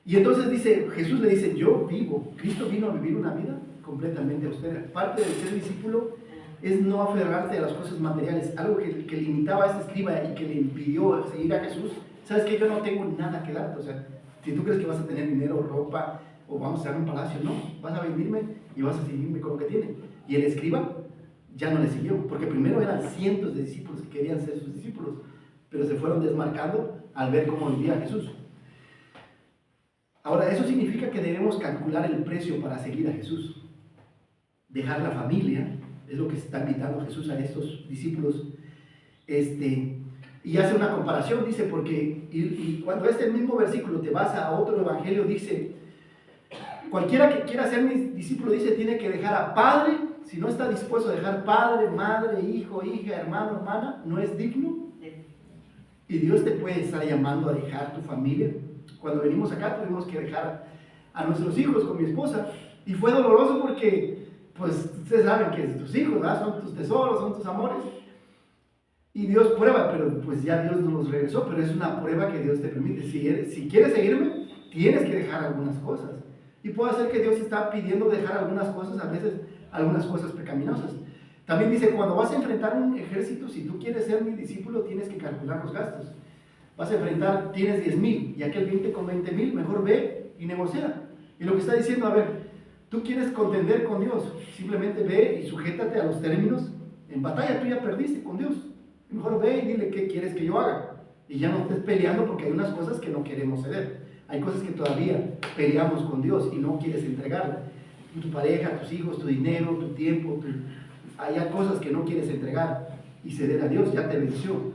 [SPEAKER 1] Y entonces dice, Jesús le dice, yo vivo. Cristo vino a vivir una vida completamente austera. Parte de ser discípulo es no aferrarte a las cosas materiales. Algo que limitaba a este escriba y que le impidió seguir a Jesús. ¿Sabes qué? Yo no tengo nada que darte. O sea, si tú crees que vas a tener dinero, ropa, o vamos a estar en un palacio, no. Vas a venirme y vas a seguirme con lo que tiene. Y el escriba ya no le siguió, porque primero eran cientos de discípulos que querían ser sus discípulos, pero se fueron desmarcando al ver cómo vivía Jesús. Ahora, eso significa que debemos calcular el precio para seguir a Jesús. Dejar la familia, es lo que está invitando Jesús a estos discípulos. Y hace una comparación, dice, porque y cuando este mismo versículo te vas a otro evangelio, dice, cualquiera que quiera ser mi discípulo, dice, tiene que dejar a padre. Si no está dispuesto a dejar padre, madre, hijo, hija, hermano, hermana, no es digno. Y Dios te puede estar llamando a dejar tu familia. Cuando venimos acá tuvimos que dejar a nuestros hijos con mi esposa, Y fue doloroso porque, pues, ustedes saben que tus hijos, ¿verdad? Son tus tesoros, son tus amores. Y Dios prueba, pero pues ya Dios nos los regresó, pero es una prueba que Dios te permite. Si quieres seguirme, tienes que dejar algunas cosas. Y puede ser que Dios está pidiendo dejar algunas cosas, a veces algunas cosas pecaminosas. También dice, cuando vas a enfrentar un ejército, si tú quieres ser mi discípulo, tienes que calcular los gastos. Vas a enfrentar, tienes 10,000 y aquel 20 con 20,000, mejor ve y negocia. Y lo que está diciendo, a ver, tú quieres contender con Dios, simplemente ve y sujétate a los términos. En batalla tú ya perdiste con Dios. Mejor ve y dile qué quieres que yo haga. Y ya no estés peleando porque hay unas cosas que no queremos ceder. Hay cosas que todavía peleamos con Dios y no quieres entregarle. Tu pareja, tus hijos, tu dinero, tu tiempo, hay cosas que no quieres entregar y ceder a Dios, ya te venció.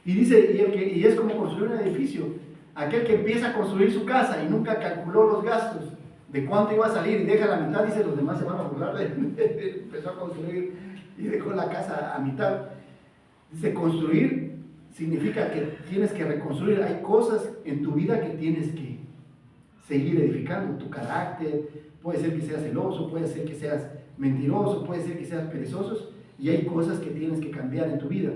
[SPEAKER 1] Y dice, y es como construir un edificio. Aquel que empieza a construir su casa y nunca calculó los gastos de cuánto iba a salir y deja la mitad, dice, los demás se van a burlar de él. Empezó a construir y dejó la casa a mitad. Dice, construir significa que tienes que reconstruir. Hay cosas en tu vida que tienes que seguir edificando. Tu carácter, puede ser que seas celoso, puede ser que seas mentiroso, puede ser que seas perezoso, y hay cosas que tienes que cambiar en tu vida.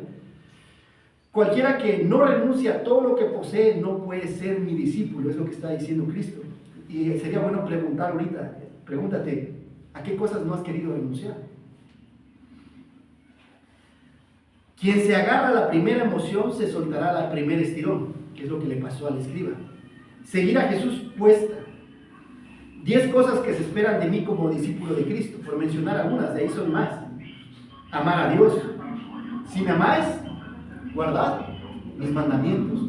[SPEAKER 1] Cualquiera que no renuncie a todo lo que posee no puede ser mi discípulo, es lo que está diciendo Cristo. Y sería bueno preguntar ahorita, pregúntate, ¿a qué cosas no has querido renunciar? Quien se agarra a la primera emoción se soltará la primera estirón, que es lo que le pasó al escriba. Seguir a Jesús cuesta. 10 cosas que se esperan de mí como discípulo de Cristo, por mencionar algunas, de ahí son más. Amar a Dios. Si me amáis, guardad mis mandamientos.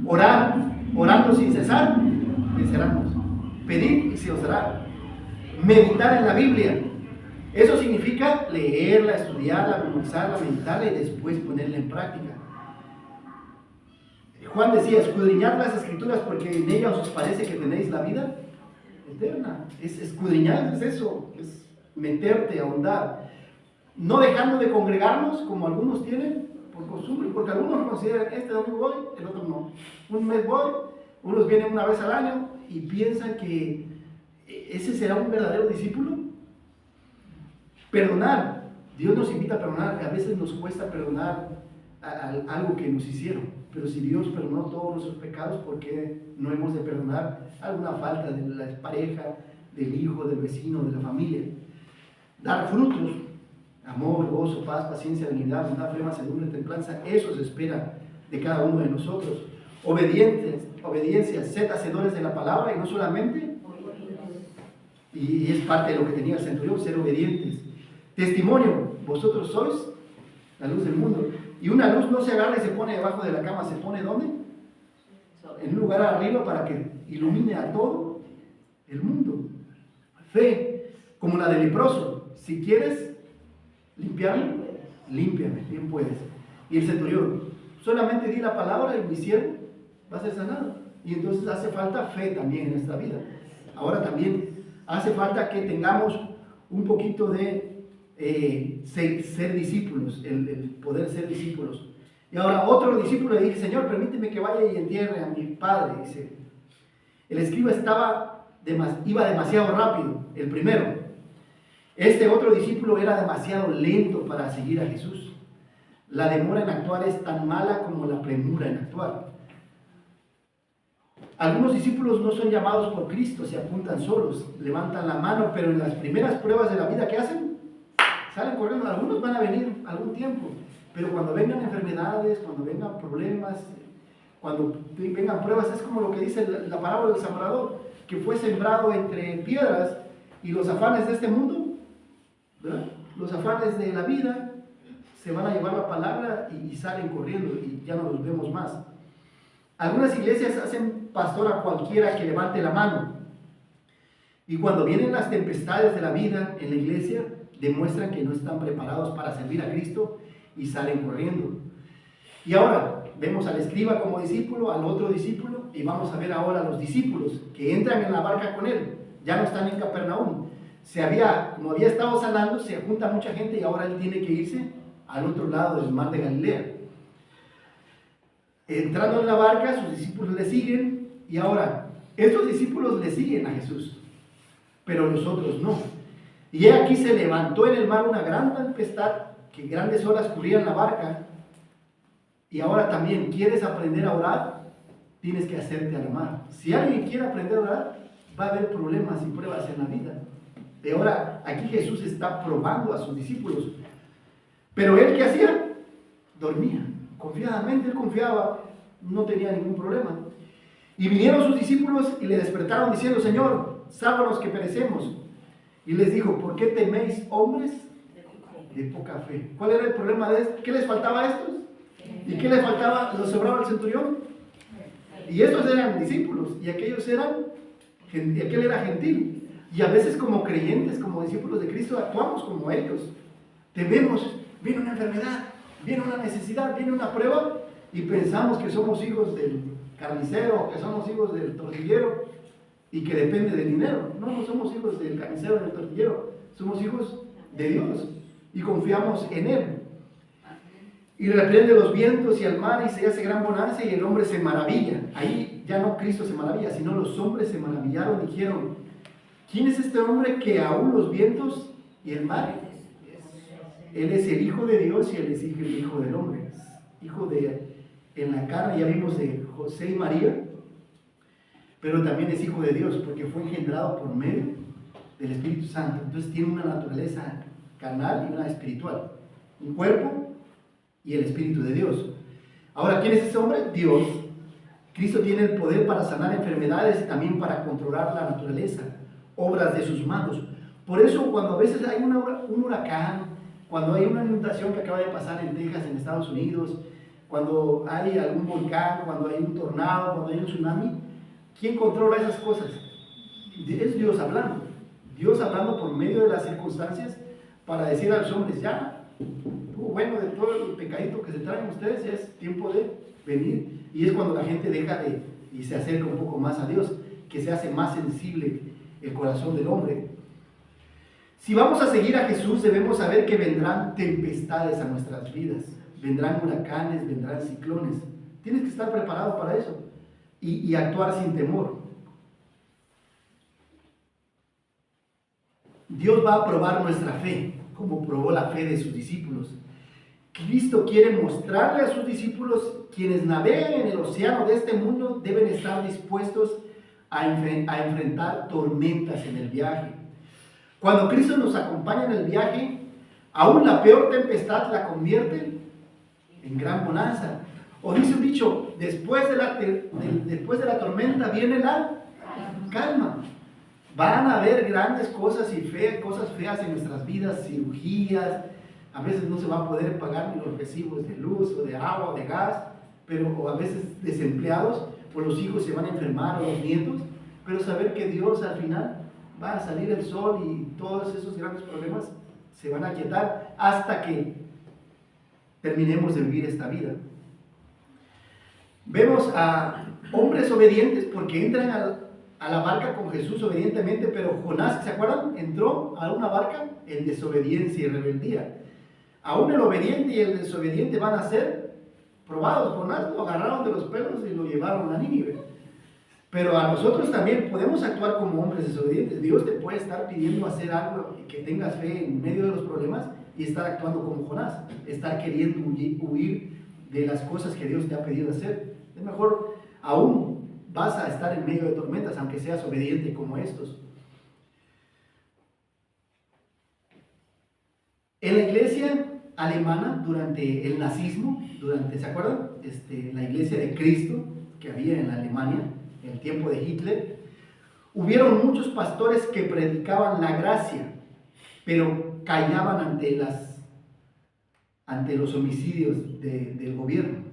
[SPEAKER 1] Orar, orando sin cesar, venceremos. Pedir y se os dará. Meditar en la Biblia. Eso significa leerla, estudiarla, memorizarla, meditarla y después ponerla en práctica. Juan decía, escudriñad las Escrituras porque en ellas os parece que tenéis la vida eterna. Es escudriñar, es eso, es meterte, ahondar. No dejando de congregarnos como algunos tienen por costumbre, porque algunos consideran, este domingo voy, el otro no. Un mes voy, unos vienen una vez al año y piensan que ese será un verdadero discípulo. Perdonar, Dios nos invita a perdonar, a veces nos cuesta perdonar algo que nos hicieron, pero si Dios perdonó todos nuestros pecados, ¿por qué no hemos de perdonar alguna falta de la pareja, del hijo, del vecino, de la familia? Dar frutos, amor, gozo, paz, paciencia, benignidad, bondad, fe, mansedumbre, templanza, eso se espera de cada uno de nosotros. Obediencia, sed hacedores de la palabra y no solamente, y es parte de lo que tenía el centurión, ser obedientes. Testimonio, vosotros sois la luz del mundo. Y una luz no se agarra y se pone debajo de la cama, ¿se pone dónde? En un lugar arriba para que ilumine a todo el mundo. Fe, como la del leproso. Si quieres limpiarme, límpiame, bien puedes. Y el centurión, solamente di la palabra y mi siervo va a ser sanado. Y entonces hace falta fe también en esta vida. Ahora también hace falta que tengamos un poquito de ser discípulos, el poder ser discípulos. Y ahora otro discípulo le dice, Señor, permíteme que vaya y entierre a mi padre. Dice, el escriba iba demasiado rápido, el primero. Este otro discípulo era demasiado lento para seguir a Jesús. La demora en actuar es tan mala como la premura en actuar. Algunos discípulos no son llamados por Cristo, se apuntan solos, levantan la mano, pero en las primeras pruebas de la vida, ¿qué hacen? Salen corriendo. Algunos van a venir algún tiempo, pero cuando vengan enfermedades, cuando vengan problemas, cuando vengan pruebas, es como lo que dice la parábola del sembrador, que fue sembrado entre piedras, y los afanes de este mundo, ¿verdad? Los afanes de la vida, se van a llevar la palabra y salen corriendo y ya no los vemos más. Algunas iglesias hacen pastor a cualquiera que levante la mano. Y cuando vienen las tempestades de la vida en la iglesia, demuestran que no están preparados para servir a Cristo y salen corriendo. Y ahora vemos al escriba como discípulo, al otro discípulo, y vamos a ver ahora a los discípulos que entran en la barca con él. Ya no están en Capernaum. Como había estado sanando, se junta mucha gente y ahora él tiene que irse al otro lado del mar de Galilea. Entrando en la barca, sus discípulos le siguen, y ahora estos discípulos le siguen a Jesús. pero los otros no. Y he aquí se levantó en el mar una gran tempestad, que grandes olas cubrían la barca. Y ahora también, ¿quieres aprender a orar? Tienes que hacerte a la mar. Si alguien quiere aprender a orar, va a haber problemas y pruebas en la vida. Y ahora, aquí Jesús está probando a sus discípulos. Pero él, ¿qué hacía? Dormía. Confiadamente, él confiaba, no tenía ningún problema. Y vinieron sus discípulos y le despertaron diciendo: Señor, sálvanos que perecemos. Y les dijo: ¿por qué teméis, hombres de poca fe? ¿Cuál era el problema de esto? ¿Qué les faltaba a estos? ¿Y qué les faltaba? ¿Los sobraba al centurión? Y estos eran discípulos, y aquellos y aquel era gentil. Y a veces como creyentes, como discípulos de Cristo, actuamos como ellos. Tememos, viene una enfermedad, viene una necesidad, viene una prueba, y pensamos que somos hijos del carnicero, que somos hijos del tortillero, y que depende del dinero. No, no somos hijos del carnicero ni del tortillero, somos hijos de Dios, y confiamos en Él. Y reprende los vientos y al mar, y se hace gran bonanza, y el hombre se maravilla. Ahí ya no Cristo se maravilla, sino los hombres se maravillaron y dijeron: ¿quién es este hombre que aún los vientos y el mar? Él es el Hijo de Dios, y Él es el Hijo del hombre. Hijo en la carne, ya vimos, de José y María, pero también es Hijo de Dios, porque fue engendrado por medio del Espíritu Santo. Entonces tiene una naturaleza carnal y una espiritual. Un cuerpo y el Espíritu de Dios. Ahora, ¿quién es ese hombre? Dios. Cristo tiene el poder para sanar enfermedades y también para controlar la naturaleza, obras de sus manos. Por eso, cuando a veces hay un huracán, cuando hay una inundación que acaba de pasar en Texas, en Estados Unidos, cuando hay algún volcán, cuando hay un tornado, cuando hay un tsunami, ¿quién controla esas cosas? Es Dios hablando. Dios hablando por medio de las circunstancias para decir a los hombres: ya, bueno, de todo el pecadito que se traen ustedes, ya es tiempo de venir. Y es cuando la gente deja y se acerca un poco más a Dios, que se hace más sensible el corazón del hombre. Si vamos a seguir a Jesús, debemos saber que vendrán tempestades a nuestras vidas, vendrán huracanes, vendrán ciclones. Tienes que estar preparado para eso y actuar sin temor. Dios va a probar nuestra fe, como probó la fe de sus discípulos. Cristo quiere mostrarle a sus discípulos: quienes naveguen en el océano de este mundo deben estar dispuestos a enfrentar tormentas en el viaje. Cuando Cristo nos acompaña en el viaje, aún la peor tempestad la convierte en gran bonanza. O dice un dicho: después de la tormenta viene la calma. Van a haber grandes cosas y cosas feas en nuestras vidas, cirugías. A veces no se va a poder pagar ni los recibos de luz o de agua o de gas, o a veces desempleados, o los hijos se van a enfermar, o los nietos. Pero saber que Dios al final va a salir el sol y todos esos grandes problemas se van a quietar hasta que terminemos de vivir esta vida. Vemos a hombres obedientes porque entran a la barca con Jesús obedientemente, pero Jonás, ¿se acuerdan? Entró a una barca en desobediencia y rebeldía. Aún el obediente y el desobediente van a ser probados. Jonás lo agarraron de los pelos y lo llevaron a Nínive. Pero a nosotros también podemos actuar como hombres desobedientes. Dios te puede estar pidiendo hacer algo, que tengas fe en medio de los problemas, y estar actuando como Jonás, estar queriendo huir de las cosas que Dios te ha pedido hacer. Es mejor, aún vas a estar en medio de tormentas, aunque seas obediente como estos. En la iglesia alemana, durante el nazismo, ¿se acuerdan? La iglesia de Cristo que había en la Alemania, en el tiempo de Hitler, hubieron muchos pastores que predicaban la gracia, pero callaban ante los homicidios del gobierno.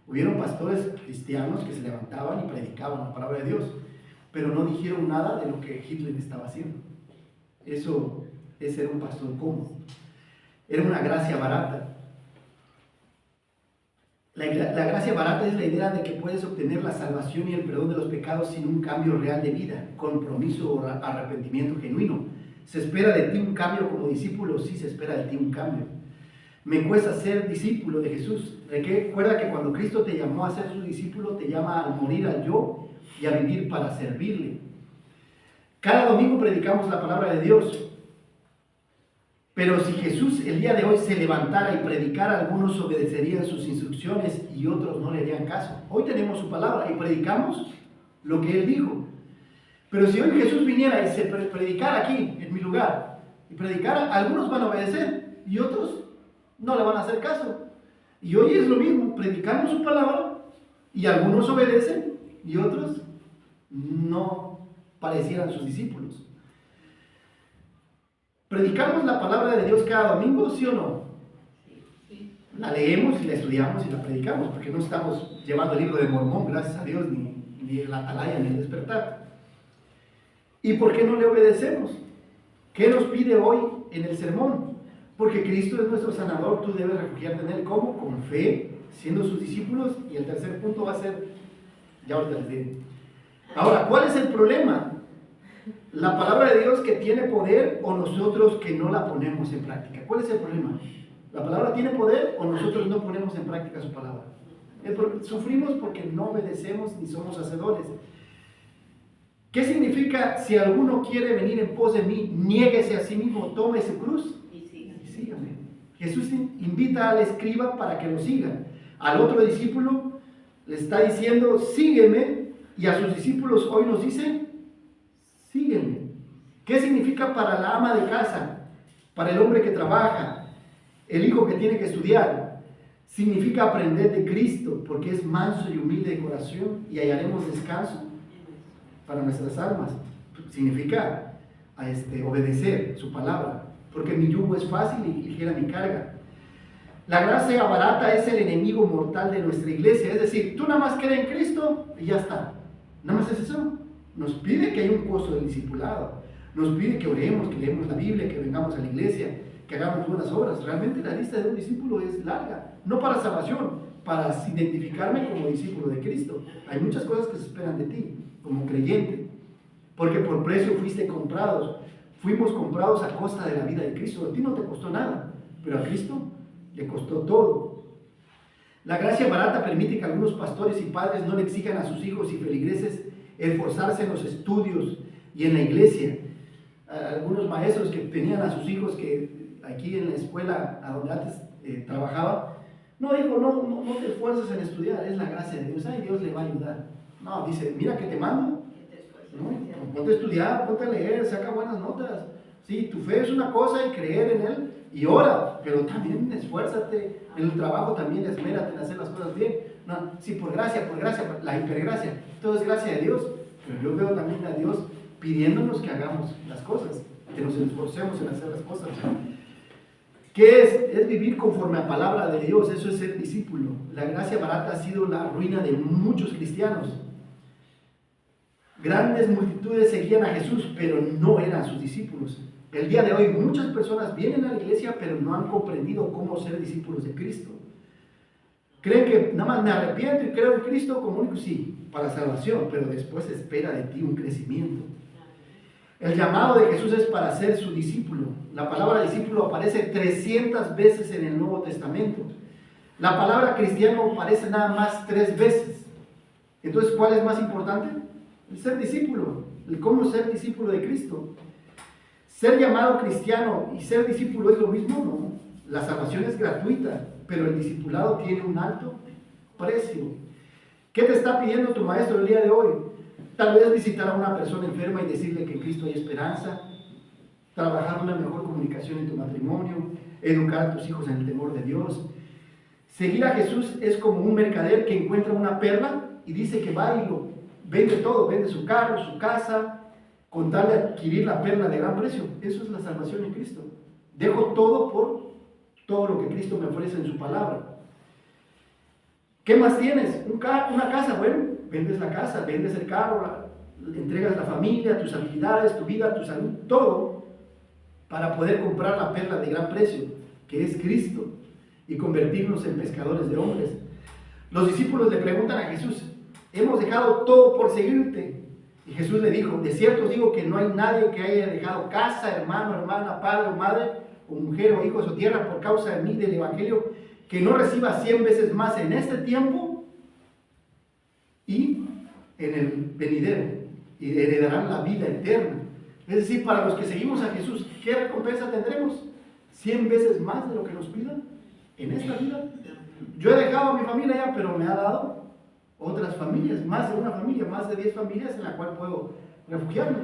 [SPEAKER 1] Hubieron pastores cristianos que se levantaban y predicaban la palabra de Dios, pero no dijeron nada de lo que Hitler estaba haciendo. Ese era un pastor cómodo. Era una gracia barata. La gracia barata es la idea de que puedes obtener la salvación y el perdón de los pecados sin un cambio real de vida, compromiso o arrepentimiento genuino. ¿Se espera de ti un cambio como discípulo? Sí, se espera de ti un cambio. Me cuesta ser discípulo de Jesús. Recuerda que cuando Cristo te llamó a ser su discípulo, te llama a morir al yo y a vivir para servirle. Cada domingo predicamos la palabra de Dios. Pero si Jesús el día de hoy se levantara y predicara, algunos obedecerían sus instrucciones y otros no le harían caso. Hoy tenemos su palabra y predicamos lo que Él dijo. Pero si hoy Jesús viniera y se predicara aquí, en mi lugar, y predicara, algunos van a obedecer y otros no le van a hacer caso. Y hoy es lo mismo, predicamos su palabra y algunos obedecen y otros no parecieran sus discípulos. ¿Predicamos la palabra de Dios cada domingo, sí o no? La leemos y la estudiamos y la predicamos, porque no estamos llevando el libro de Mormón, gracias a Dios, ni el Atalaya, ni el Despertar. ¿Y por qué no le obedecemos? ¿Qué nos pide hoy en el sermón? Porque Cristo es nuestro sanador, tú debes refugiarte en Él. ¿Cómo? Con fe, siendo sus discípulos. Y el tercer punto va a ser, ya ahorita les diré. Ahora, ¿cuál es el problema? ¿La palabra de Dios que tiene poder o nosotros que no la ponemos en práctica? ¿Cuál es el problema? ¿La palabra tiene poder o nosotros no ponemos en práctica su palabra? Sufrimos porque no obedecemos ni somos hacedores. ¿Qué significa si alguno quiere venir en pos de mí, niéguese a sí mismo, tome su cruz y sígame? Jesús invita al escriba para que lo siga. Al otro discípulo le está diciendo, sígueme, y a sus discípulos hoy nos dice, sígueme. ¿Qué significa para la ama de casa, para el hombre que trabaja, el hijo que tiene que estudiar? Significa aprender de Cristo, porque es manso y humilde de corazón, y hallaremos descanso para nuestras almas. Significa obedecer su palabra, porque mi yugo es fácil y ligera mi carga. La gracia barata es el enemigo mortal de nuestra iglesia, es decir, tú nada más crees en Cristo y ya está. Nada más es eso. Nos pide que haya un costo del discipulado, nos pide que oremos, que leemos la Biblia, que vengamos a la iglesia, que hagamos buenas obras. Realmente la lista de un discípulo es larga, no para salvación, para identificarme como discípulo de Cristo. Hay muchas cosas que se esperan de ti, como creyente, porque por precio fuiste comprados. Fuimos comprados a costa de la vida de Cristo. A ti no te costó nada, pero a Cristo le costó todo. La gracia barata permite que algunos pastores y padres no le exijan a sus hijos y feligreses esforzarse en los estudios y en la iglesia. Algunos maestros que tenían a sus hijos que aquí en la escuela a donde antes trabajaba, no, hijo, no te esfuerces en estudiar, es la gracia de Dios, ay, Dios le va a ayudar. No, dice, mira que te mando, ¿no? Ponte a estudiar, ponte a leer, saca buenas notas. Sí, tu fe es una cosa y creer en Él y ora, pero también esfuérzate en el trabajo, también esmérate en hacer las cosas bien. No, sí, por gracia, la hipergracia, todo es gracia de Dios, pero yo veo también a Dios pidiéndonos que hagamos las cosas, que nos esforcemos en hacer las cosas. ¿Qué es? Es vivir conforme a la palabra de Dios, eso es ser discípulo. La gracia barata ha sido la ruina de muchos cristianos. Grandes multitudes seguían a Jesús, pero no eran sus discípulos. El día de hoy muchas personas vienen a la iglesia, pero no han comprendido cómo ser discípulos de Cristo. Creen que nada más me arrepiento y creo en Cristo como único, sí, para salvación, pero después se espera de ti un crecimiento. El llamado de Jesús es para ser su discípulo. La palabra discípulo aparece 300 veces en el Nuevo Testamento. La palabra cristiano aparece nada más 3 veces. Entonces, ¿cuál es más importante? El ser discípulo, el cómo ser discípulo de Cristo. Ser llamado cristiano y ser discípulo es lo mismo, ¿no? La salvación es gratuita, pero el discipulado tiene un alto precio. ¿Qué te está pidiendo tu maestro el día de hoy? Tal vez visitar a una persona enferma y decirle que en Cristo hay esperanza, trabajar una mejor comunicación en tu matrimonio, educar a tus hijos en el temor de Dios. Seguir a Jesús es como un mercader que encuentra una perla y dice que va y lo vende todo, vende su carro, su casa, con tal de adquirir la perla de gran precio. Eso es la salvación en Cristo. Dejo todo por todo lo que Cristo me ofrece en su palabra. ¿Qué más tienes? Una casa, bueno, vendes la casa, vendes el carro, entregas la familia, tus habilidades, tu vida, tu salud, todo, para poder comprar la perla de gran precio, que es Cristo, y convertirnos en pescadores de hombres. Los discípulos le preguntan a Jesús, hemos dejado todo por seguirte. Y Jesús le dijo, de cierto os digo que no hay nadie que haya dejado casa, hermano, hermana, padre o madre, o mujer o hijos o tierra por causa de mí, del evangelio, que no reciba 100 veces más en este tiempo y en el venidero, y heredarán la vida eterna. Es decir, para los que seguimos a Jesús, ¿qué recompensa tendremos? 100 veces más de lo que nos pidan en esta vida. Yo he dejado a mi familia ya, pero me ha dado otras familias, más de una familia, más de 10 familias en la cual puedo refugiarme.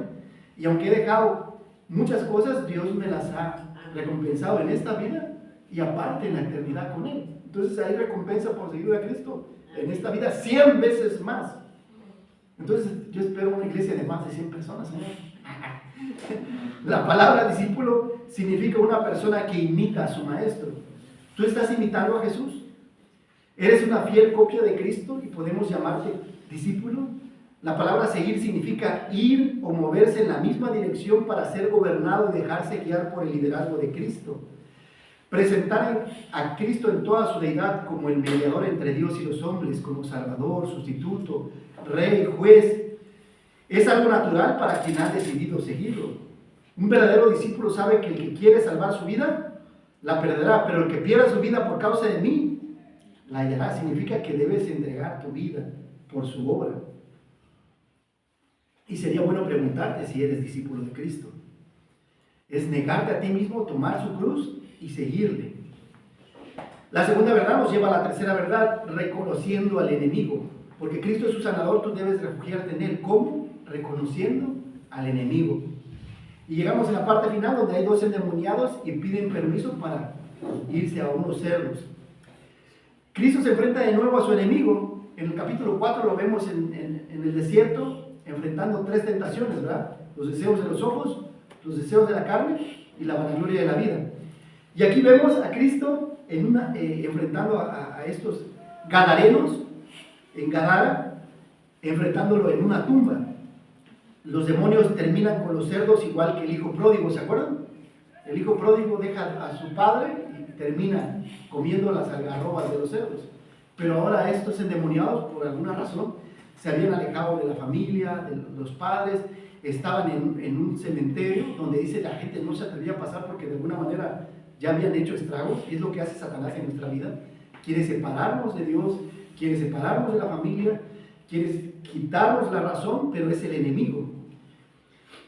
[SPEAKER 1] Y aunque he dejado muchas cosas, Dios me las ha recompensado en esta vida y aparte en la eternidad con Él. Entonces hay recompensa por seguir a Cristo en esta vida 100 veces más. Entonces yo espero una iglesia de más de 100 personas, Señor. La palabra discípulo significa una persona que imita a su maestro. ¿Tú estás imitando a Jesús? ¿Eres una fiel copia de Cristo y podemos llamarte discípulo? La palabra seguir significa ir o moverse en la misma dirección para ser gobernado y dejarse guiar por el liderazgo de Cristo. Presentar a Cristo en toda su deidad como el mediador entre Dios y los hombres, como Salvador, sustituto, Rey, juez, es algo natural para quien ha decidido seguirlo. Un verdadero discípulo sabe que el que quiere salvar su vida, la perderá, pero el que pierda su vida por causa de mí, la hallará. Significa que debes entregar tu vida por su obra. Y sería bueno preguntarte si eres discípulo de Cristo. Es negarte a ti mismo, tomar su cruz y seguirle. La segunda verdad nos lleva a la tercera verdad, reconociendo al enemigo. Porque Cristo es su sanador, tú debes refugiarte en Él. ¿Cómo? Reconociendo al enemigo. Y llegamos a la parte final donde hay 2 endemoniados y piden permiso para irse a unos cerdos. Cristo se enfrenta de nuevo a su enemigo. En el capítulo 4 lo vemos en el desierto, enfrentando 3 tentaciones, ¿verdad? Los deseos de los ojos, los deseos de la carne y la vanagloria de la vida. Y aquí vemos a Cristo enfrentando a estos gadarenos en Gadara, enfrentándolo en una tumba. Los demonios terminan con los cerdos igual que el hijo pródigo, ¿se acuerdan? El hijo pródigo deja a su padre y termina comiendo las algarrobas de los cerdos. Pero ahora estos endemoniados, por alguna razón, se habían alejado de la familia, de los padres, estaban en un cementerio donde dice la gente no se atrevía a pasar porque de alguna manera ya habían hecho estragos. Y es lo que hace Satanás en nuestra vida. Quiere separarnos de Dios, quiere separarnos de la familia, quiere quitarnos la razón, pero es el enemigo.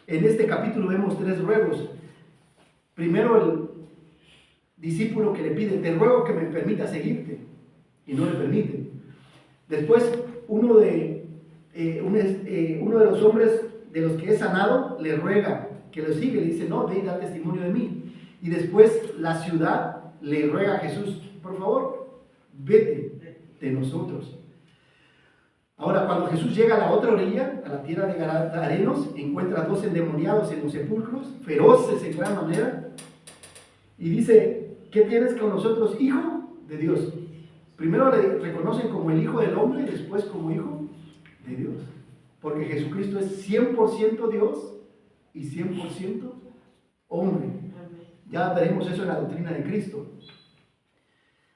[SPEAKER 1] En este capítulo vemos 3 ruegos. Primero el discípulo que le pide, te ruego que me permita seguirte, y no le permite. Después uno de los hombres de los que es sanado le ruega que lo siga, le dice, no, ve y da testimonio de mí. Y después la ciudad le ruega a Jesús, por favor, vete de nosotros. Ahora, cuando Jesús llega a la otra orilla, a la tierra de Gadarenos, encuentra 2 endemoniados en los sepulcros, feroces en gran manera, y dice, ¿qué tienes con nosotros, hijo de Dios? Primero le reconocen como el hijo del hombre y después como hijo de Dios, porque Jesucristo es 100% Dios y 100% hombre. Ya veremos eso en la doctrina de Cristo.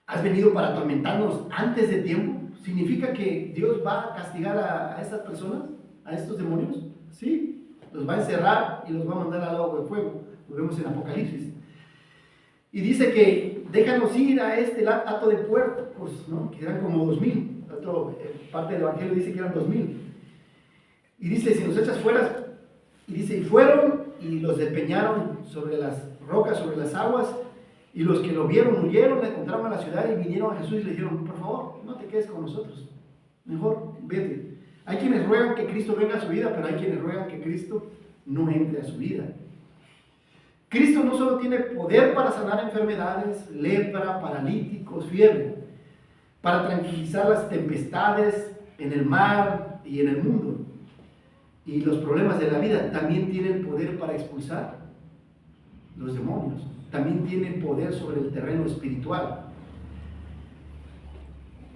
[SPEAKER 1] ¿Has venido para atormentarnos antes de tiempo? ¿Significa que Dios va a castigar a estas personas, a estos demonios? Sí, los va a encerrar y los va a mandar al lago de fuego. Lo vemos en Apocalipsis. Y dice que déjanos ir a este hato de puercos, ¿no? Que eran como 2000. Otra parte del Evangelio dice que eran 2000. Y dice, si nos echas fuera, y dice, y fueron y los despeñaron sobre las rocas, sobre las aguas. Y los que lo vieron huyeron, encontraron a la ciudad y vinieron a Jesús y le dijeron, por favor, no te quedes con nosotros, mejor vete. Hay quienes ruegan que Cristo venga a su vida, pero hay quienes ruegan que Cristo no entre a su vida. Cristo no solo tiene poder para sanar enfermedades, lepra, paralíticos, fiebre, para tranquilizar las tempestades en el mar y en el mundo y los problemas de la vida, también tiene el poder para expulsar los demonios. También tiene poder sobre el terreno espiritual.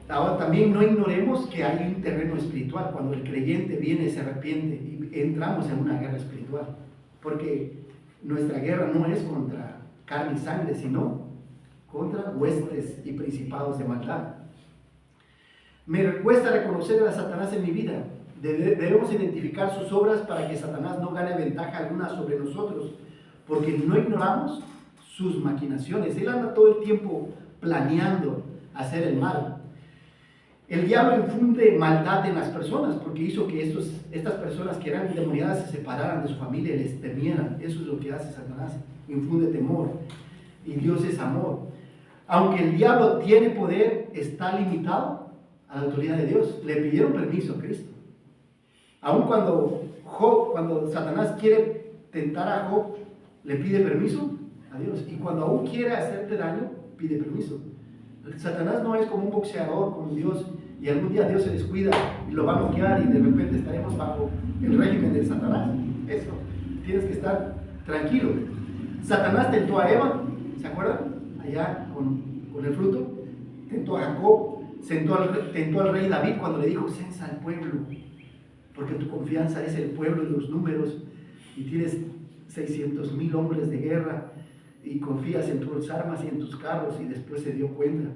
[SPEAKER 1] Ahora también no ignoremos que hay un terreno espiritual. Cuando el creyente viene y se arrepiente y entramos en una guerra espiritual, porque nuestra guerra no es contra carne y sangre, sino contra huestes y principados de maldad. Me cuesta reconocer a Satanás en mi vida. Debemos identificar sus obras para que Satanás no gane ventaja alguna sobre nosotros, porque no ignoramos sus maquinaciones. Él anda todo el tiempo planeando hacer el mal. El diablo infunde maldad en las personas porque hizo que estas personas que eran endemoniadas se separaran de su familia y les temieran. Eso es lo que hace Satanás, infunde temor. Y Dios es amor. Aunque el diablo tiene poder, está limitado a la autoridad de Dios. Le pidieron permiso a Cristo. Aun cuando Satanás quiere tentar a Job, le pide permiso a Dios. Y cuando aún quiere hacerte daño, pide permiso. Satanás no es como un boxeador con Dios y algún día Dios se descuida y lo va a noquear y de repente estaremos bajo el régimen de Satanás. Eso, tienes que estar tranquilo. Satanás tentó a Eva, ¿se acuerdan? Allá con el fruto. Tentó a Jacob, tentó al rey David cuando le dijo: censa al pueblo, porque tu confianza es el pueblo y los números, y tienes 600,000 hombres de guerra, y confías en tus armas y en tus carros. Y después se dio cuenta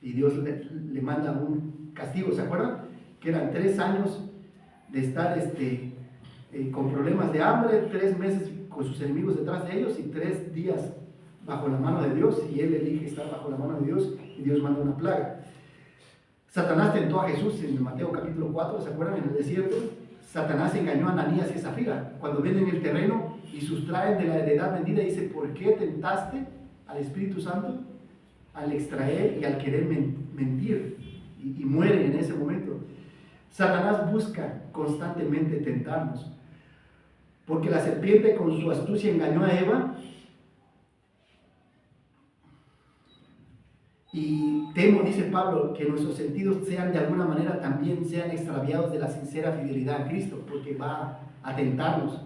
[SPEAKER 1] y Dios le manda un castigo. ¿Se acuerdan? Que eran 3 años de estar con problemas de hambre, 3 meses con sus enemigos detrás de ellos y 3 días bajo la mano de Dios, y él elige estar bajo la mano de Dios y Dios manda una plaga. Satanás tentó a Jesús en Mateo capítulo 4, ¿se acuerdan? En el desierto. Satanás engañó a Ananías y a Zafira cuando venden el terreno y sustraen de la heredad vendida. Dice: ¿por qué tentaste al Espíritu Santo al extraer y al querer mentir? Y mueren en ese momento. Satanás busca constantemente tentarnos, porque la serpiente con su astucia engañó a Eva. Y temo, dice Pablo, que nuestros sentidos sean de alguna manera también sean extraviados de la sincera fidelidad a Cristo, porque va a tentarnos.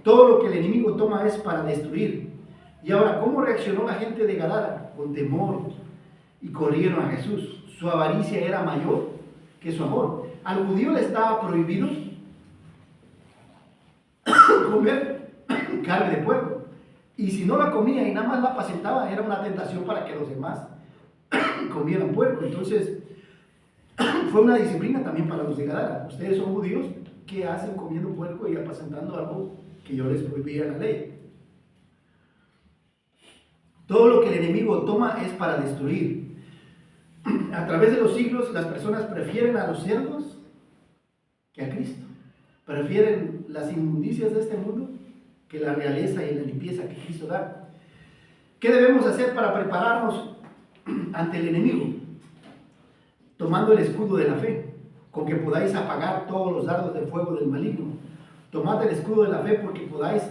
[SPEAKER 1] Todo lo que el enemigo toma es para destruir. Y ahora, ¿cómo reaccionó la gente de Gadara? Con temor, y corrieron a Jesús. Su avaricia era mayor que su amor. Al judío le estaba prohibido comer carne de puerco, y si no la comía y nada más la apacentaba, era una tentación para que los demás comieran puerco. Entonces fue una disciplina también para los de Gadara. Ustedes son judíos, ¿qué hacen comiendo puerco y apacentando algo que yo les prohibía en la ley? Todo lo que el enemigo toma es para destruir. A través de los siglos las personas prefieren a los cerdos que a Cristo. Prefieren las inmundicias de este mundo que la realeza y la limpieza que Cristo da. ¿Qué debemos hacer para prepararnos ante el enemigo? Tomando el escudo de la fe, con que podáis apagar todos los dardos de fuego del maligno. Tomad el escudo de la fe porque podáis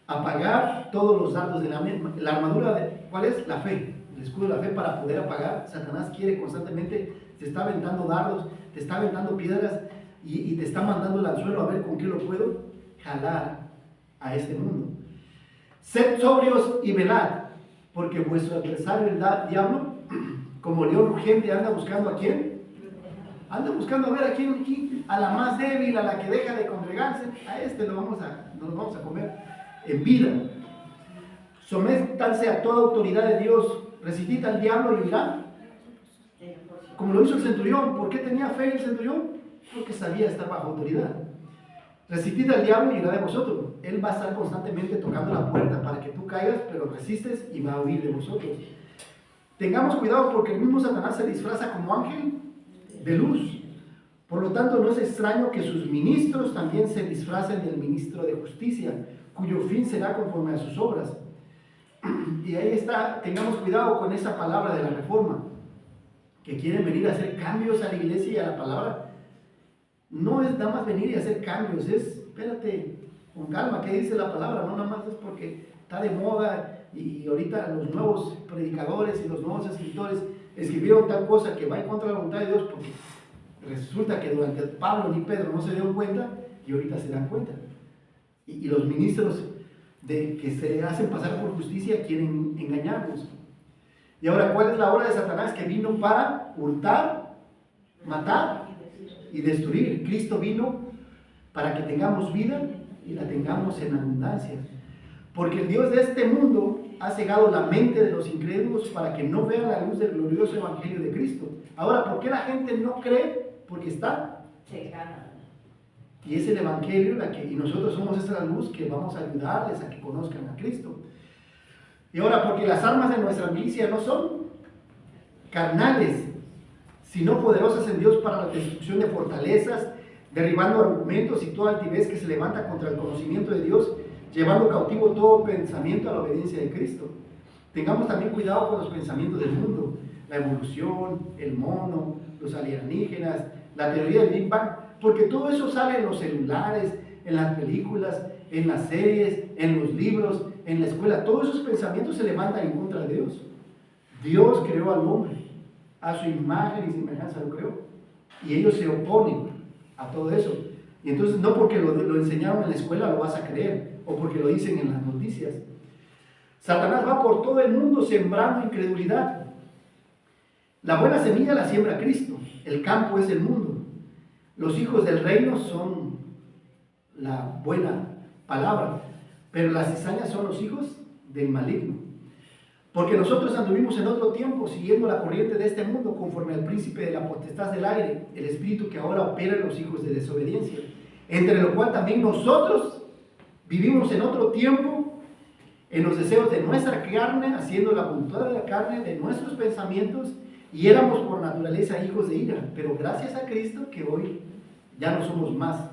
[SPEAKER 1] apagar todos los dardos de la armadura. ¿Cuál es? La fe. El escudo de la fe para poder apagar. Satanás quiere constantemente, te está aventando dardos, te está aventando piedras y te está mandando el anzuelo a ver con qué lo puedo jalar a este mundo. Sed sobrios y velad, porque vuestro adversario el diablo, como león urgente, anda buscando ¿a quién? Anda buscando a ver a quién, a la más débil, a la que deja de congregarse. A este nos lo vamos a comer en vida. Sométanse a toda autoridad de Dios. Resistid al diablo y huirá. Como lo hizo el centurión. ¿Por qué tenía fe el centurión? Porque sabía estar bajo autoridad. Resistid al diablo y huirá de vosotros. Él va a estar constantemente tocando la puerta para que tú caigas, pero resistes y va a huir de vosotros. Tengamos cuidado porque el mismo Satanás se disfraza como ángel de luz. Por lo tanto, no es extraño que sus ministros también se disfracen del ministro de justicia, cuyo fin será conforme a sus obras. Y ahí está, tengamos cuidado con esa palabra de la reforma, que quieren venir a hacer cambios a la iglesia y a la palabra. No es nada más venir y hacer cambios, es, espérate, con calma, ¿qué dice la palabra? No nada más es porque está de moda y ahorita los nuevos predicadores y los nuevos escritores escribieron tal cosa que va en contra de la voluntad de Dios, porque resulta que durante Pablo ni Pedro no se dieron cuenta y ahorita se dan cuenta. Y los ministros que se hacen pasar por justicia quieren engañarnos. Y ahora, ¿cuál es la obra de Satanás? Que vino para hurtar, matar y destruir. Cristo vino para que tengamos vida y la tengamos en abundancia. Porque el Dios de este mundo ha cegado la mente de los incrédulos para que no vean la luz del glorioso evangelio de Cristo. Ahora, ¿por qué la gente no cree? Porque está cegada. Y es el evangelio y nosotros somos esa luz que vamos a ayudarles a que conozcan a Cristo. Y ahora, porque las armas de nuestra milicia no son carnales, sino poderosas en Dios para la destrucción de fortalezas, derribando argumentos y toda altivez que se levanta contra el conocimiento de Dios, llevando cautivo todo pensamiento a la obediencia de Cristo. Tengamos también cuidado con los pensamientos del mundo, la evolución, el mono, los alienígenas, la teoría del Big Bang, porque todo eso sale en los celulares, en las películas, en las series, en los libros, en la escuela. Todos esos pensamientos se levantan en contra de Dios. Dios creó al hombre, a su imagen y semejanza lo creó, y ellos se oponen a todo eso. Y entonces no porque lo enseñaron en la escuela lo vas a creer, o porque lo dicen en las noticias. Satanás va por todo el mundo sembrando incredulidad. La buena semilla la siembra Cristo, el campo es el mundo. Los hijos del reino son la buena palabra, pero las cizañas son los hijos del maligno. Porque nosotros anduvimos en otro tiempo siguiendo la corriente de este mundo conforme al príncipe de la potestad del aire, el espíritu que ahora opera en los hijos de desobediencia, entre lo cual también nosotros vivimos en otro tiempo en los deseos de nuestra carne, haciendo la voluntad de la carne, de nuestros pensamientos, y éramos por naturaleza hijos de ira, pero gracias a Cristo que hoy ya no somos más.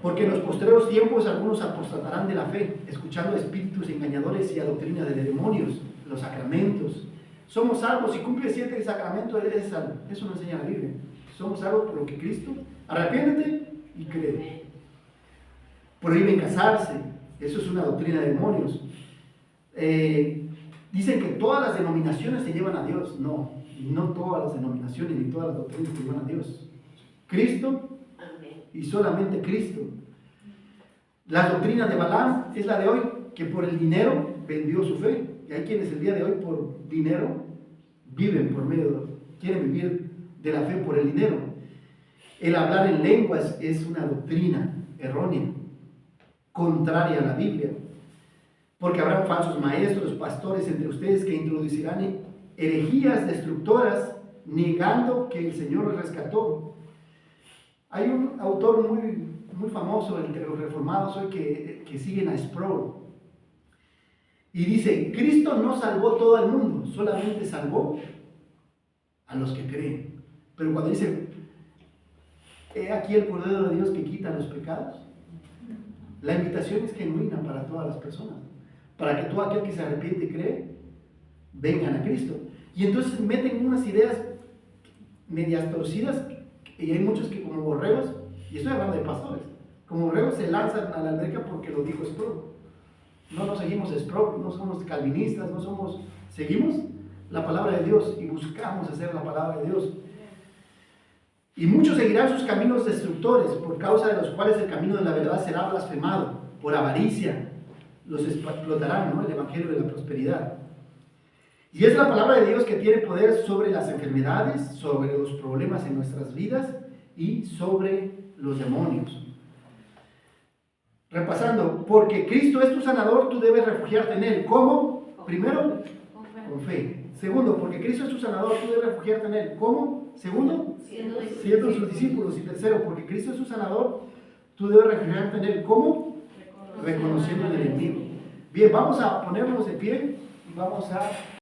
[SPEAKER 1] Porque en los postreros tiempos algunos apostatarán de la fe, escuchando a espíritus engañadores y a doctrina de demonios, los sacramentos. Somos salvos, si cumple 7 sacramentos eres salvo. Eso no enseña la Biblia. Somos salvos por lo que Cristo, arrepiéntete y cree. Prohíben casarse, eso es una doctrina de demonios. Dicen que todas las denominaciones te llevan a Dios. No, no todas las denominaciones ni todas las doctrinas te llevan a Dios. Cristo y solamente Cristo. La doctrina de Balaam es la de hoy, que por el dinero vendió su fe. Y hay quienes el día de hoy por dinero viven por medio, quieren vivir de la fe por el dinero. El hablar en lenguas es una doctrina errónea, contraria a la Biblia. Porque habrán falsos maestros, pastores entre ustedes que introducirán herejías destructoras, negando que el Señor los rescató. Hay un autor muy famoso entre los reformados hoy que siguen a Sproul. Y dice, Cristo no salvó todo el mundo, solamente salvó a los que creen. Pero cuando dice, he aquí el Cordero de Dios que quita los pecados, la invitación es genuina para todas las personas. Para que todo aquel que se arrepiente y cree, vengan a Cristo. Y entonces meten unas ideas medias torcidas, y hay muchos que como borregos, y estoy hablando de pastores, como borregos se lanzan a la alberca porque lo dijo Sproul. No seguimos Sproul, no somos calvinistas, seguimos la palabra de Dios y buscamos hacer la palabra de Dios. Y muchos seguirán sus caminos destructores, por causa de los cuales el camino de la verdad será blasfemado, por avaricia los explotarán, ¿no? El evangelio de la prosperidad. Y es la palabra de Dios que tiene poder sobre las enfermedades, sobre los problemas en nuestras vidas y sobre los demonios. Repasando, porque Cristo es tu sanador, tú debes refugiarte en Él. ¿Cómo? Primero, con fe. Segundo, porque Cristo es tu sanador, tú debes refugiarte en Él. ¿Cómo? Segundo, siendo sus discípulos. Y tercero, porque Cristo es tu sanador, tú debes refugiarte en Él. ¿Cómo? Reconociendo el enemigo. Bien, vamos a ponernos de pie y vamos a